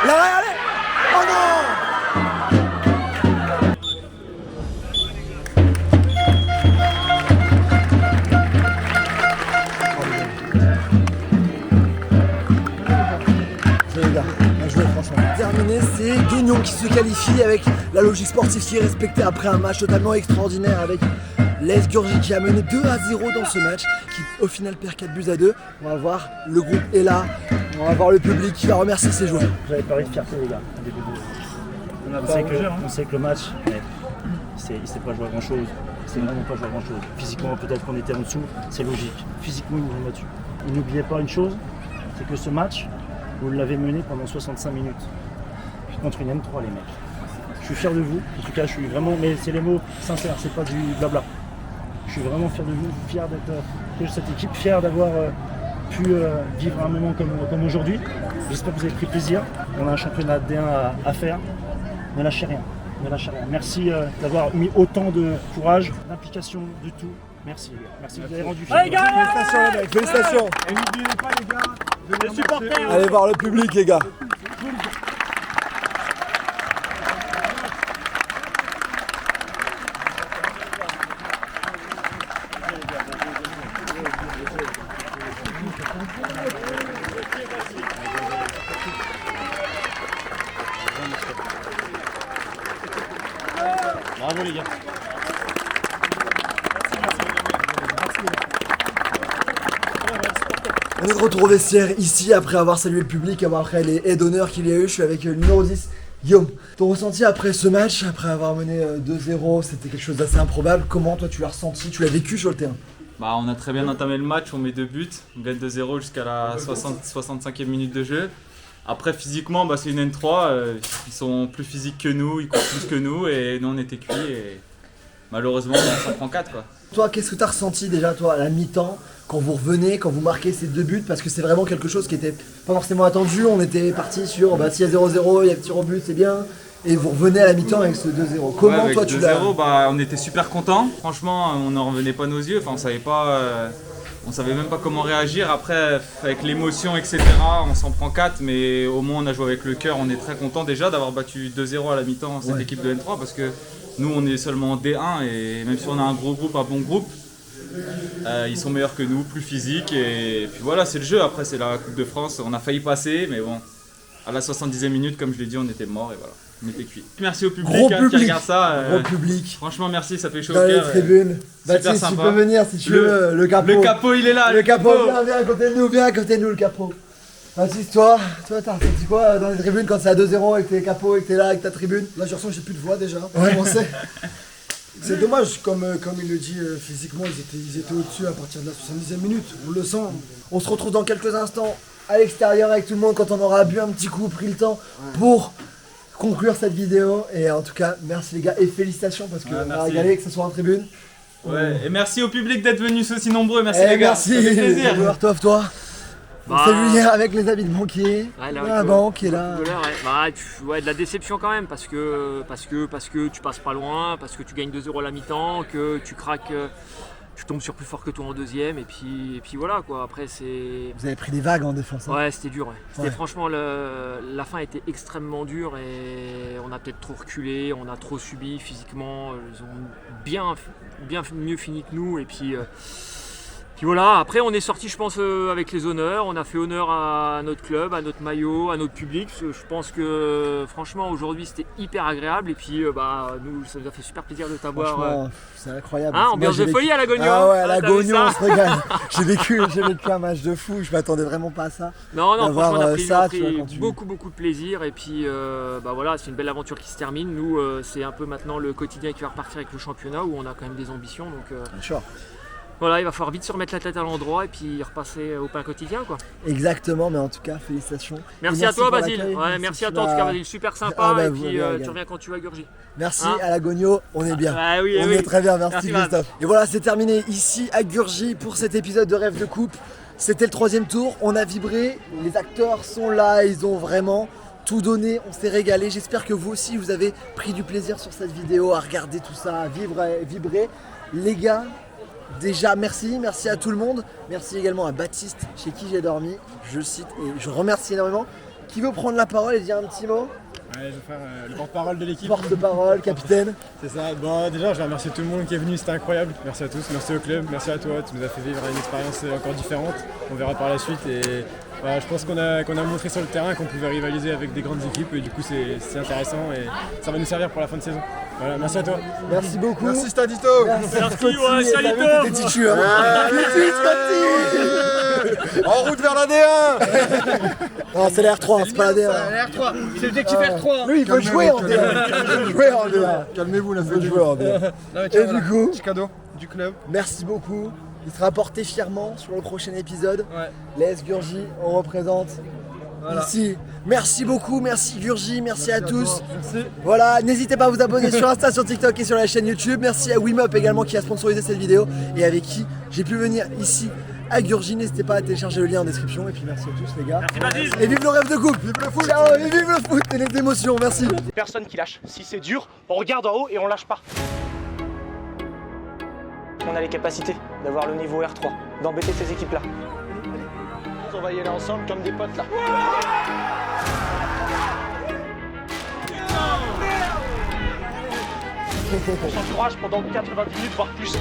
C: L'arrêt, allez. Oh non. C'est les gars, bien joué franchement. Terminé, c'est Guignon qui se qualifie avec la logique sportive qui est respectée après un match totalement extraordinaire avec l'AS Gurji qui a mené 2-0 dans ce match, qui au final perd 4 buts à 2. On va voir, le groupe est là, on va voir le public qui va remercier ses joueurs. J'avais pas de fierté les gars.
B: On sait que le match, il ne s'est pas joué à grand chose. C'est vraiment pas joué à grand chose. Physiquement, peut-être qu'on était en dessous, c'est logique. Physiquement, ils nous ont battus. Et n'oubliez pas une chose, c'est que ce match, vous l'avez mené pendant 65 minutes. Contre une M3, les mecs. Je suis fier de vous. En tout cas, je suis vraiment, mais c'est les mots sincères, c'est pas du blabla. Je suis vraiment fier de vous, fier d'être de cette équipe, fier d'avoir pu vivre un moment comme aujourd'hui. J'espère que vous avez pris plaisir. On a un championnat D1 à faire. Ne lâchez rien. Ne lâchez rien. Merci d'avoir mis autant de courage, d'implication, de tout. Merci les gars. Merci, vous avez rendu fier.
C: Allez, félicitations les mecs, félicitations.
S: Et n'oubliez pas les gars,
B: les supporters.
C: Allez voir le public les gars.
B: Bravo les gars.
C: On est de retour au vestiaire ici après avoir salué le public, après les aides d'honneur qu'il y a eu. Je suis avec le numéro 10, Guillaume. Ton ressenti après ce match, après avoir mené 2-0, c'était quelque chose d'assez improbable. Comment toi tu l'as ressenti, tu l'as vécu sur le terrain?
U: On a très bien entamé le match, on met 2 buts, on gagne 2-0 jusqu'à la 65e minute de jeu. Après physiquement c'est une N3, ils sont plus physiques que nous, ils courent plus que nous et nous on était cuits et malheureusement on s'en prend 4 quoi.
C: Toi qu'est-ce que tu as ressenti déjà toi à la mi-temps quand vous revenez, quand vous marquez ces 2 buts, parce que c'est vraiment quelque chose qui était pas forcément attendu, on était parti sur s'il y a 0-0, il y a tir au but c'est bien, et vous revenez à la mi-temps avec ce 2-0. Comment
U: avec
C: toi tu l'as...
U: 2-0 on était super contents, franchement on n'en revenait pas nos yeux, on savait pas... On savait même pas comment réagir, après avec l'émotion etc on s'en prend 4 mais au moins on a joué avec le cœur, on est très content déjà d'avoir battu 2-0 à la mi-temps cette équipe de N3 parce que nous on est seulement en D1 et même si on a un gros groupe, un bon groupe, ils sont meilleurs que nous, plus physiques et puis voilà c'est le jeu, après c'est la Coupe de France, on a failli passer mais bon à la 70e minute comme je l'ai dit on était morts et voilà. On était cuits. Merci au public, qui regarde ça.
C: Gros public.
U: Franchement, merci, ça fait chaud
C: dans
U: au cœur.
C: Les tribunes. Baptiste, tu peux venir si tu veux. Le capot.
U: Le capot, il est là.
C: Le capot, viens à côté de nous, le capot. Baptiste, toi, t'as ressenti quoi dans les tribunes quand c'est à 2-0 avec tes capots et que t'es là avec ta tribune?
K: Là, j'ai l'impression que j'ai plus de voix déjà.
C: Ouais, on sait.
K: C'est dommage, comme il le dit physiquement, ils étaient au-dessus à partir de la 70e minute. On le sent.
C: On se retrouve dans quelques instants à l'extérieur avec tout le monde quand on aura bu un petit coup, pris le temps pour conclure cette vidéo. Et en tout cas merci les gars et félicitations parce qu'on a régalé que ce soit en tribune.
U: Ouais, et merci au public d'être venus aussi nombreux, merci les gars.
C: Merci,
U: ça fait plaisir.
C: toi. C'est Julien avec les habits de banquier, la banque qui est là.
J: De la déception quand même parce que tu passes pas loin, parce que tu gagnes 2-0 à la mi-temps, que tu craques, tu tombes sur plus fort que toi en deuxième et puis voilà quoi. Après c'est.
C: Vous avez pris des vagues en défense.
J: Ouais, c'était dur. C'était franchement la fin était extrêmement dure et on a peut-être trop reculé, on a trop subi physiquement. Ils ont bien mieux fini que nous et puis voilà, après on est sorti je pense avec les honneurs, on a fait honneur à notre club, à notre maillot, à notre public. Je pense que franchement aujourd'hui c'était hyper agréable et puis nous ça nous a fait super plaisir de t'avoir.
C: C'est incroyable.
J: Ambiance de folie à la Gogno.
C: Ah ouais, à la Gogno on se régale. J'ai vécu un match de fou, je m'attendais vraiment pas à ça.
J: Non, franchement on a pris beaucoup de plaisir et puis voilà, c'est une belle aventure qui se termine. Nous c'est un peu maintenant le quotidien qui va repartir avec le championnat où on a quand même des ambitions donc.
C: Sure.
J: Voilà, il va falloir vite se remettre la tête à l'endroit et puis repasser au pain quotidien quoi.
C: Exactement, mais en tout cas, félicitations.
J: Merci à toi Basile, merci à toi en tout cas Basile, super sympa et puis tu reviens quand tu vas à Gurgy.
C: Merci à la Gogno, on est bien.
J: On
C: est très bien, merci Christophe. Et voilà, c'est terminé ici à Gurgy pour cet épisode de Rêve de Coupe. C'était le 3e tour, on a vibré, les acteurs sont là, ils ont vraiment tout donné, on s'est régalé. J'espère que vous aussi vous avez pris du plaisir sur cette vidéo, à regarder tout ça, à vibrer. Les gars, déjà merci à tout le monde, merci également à Baptiste chez qui j'ai dormi, je cite et je remercie énormément. Qui veut prendre la parole et dire un petit mot?
M: Ouais, je vais faire le porte-parole de l'équipe.
C: Porte-parole, capitaine.
M: C'est ça, déjà je vais remercier tout le monde qui est venu, c'était incroyable, merci à tous, merci au club, merci à toi, tu nous as fait vivre une expérience encore différente, on verra par la suite et
D: voilà, je pense qu'on a montré sur le terrain qu'on pouvait rivaliser avec des grandes équipes et du coup c'est intéressant et ça va nous servir pour la fin de saison. Voilà, merci à toi.
C: Merci beaucoup.
G: Merci Stadito.
C: Merci ouais, Stadito. T'es titu, hein.
G: En route vers la D1.
C: Non, c'est la R3, c'est pas la D1.
N: R3, c'est l'objectif R3.
C: Lui, il veut jouer en D1. Il veut jouer en D1.
G: Calmez-vous, là,
C: Il veut jouer en D1. Et du coup,
O: petit cadeau du club.
C: merci beaucoup. Il sera porté fièrement sur le prochain épisode.
O: Ouais.
C: Les Gurji, on représente ici. Merci beaucoup, merci Gurji, merci à tous.
O: Merci.
C: Voilà, n'hésitez pas à vous abonner sur Insta, sur TikTok et sur la chaîne YouTube. Merci à Wimup également qui a sponsorisé cette vidéo et avec qui j'ai pu venir ici à Gurji. N'hésitez pas à télécharger le lien en description. Et puis merci à tous les gars. Et vive le rêve de coupe. Vive le foot. Ciao, et vive le foot et les émotions. Merci.
B: Personne qui lâche. Si c'est dur, on regarde en haut et on lâche pas. On a les capacités d'avoir le niveau R3, d'embêter ces équipes-là. On va y aller ensemble comme des potes là. On s'encourage pendant 90 minutes, voire plus.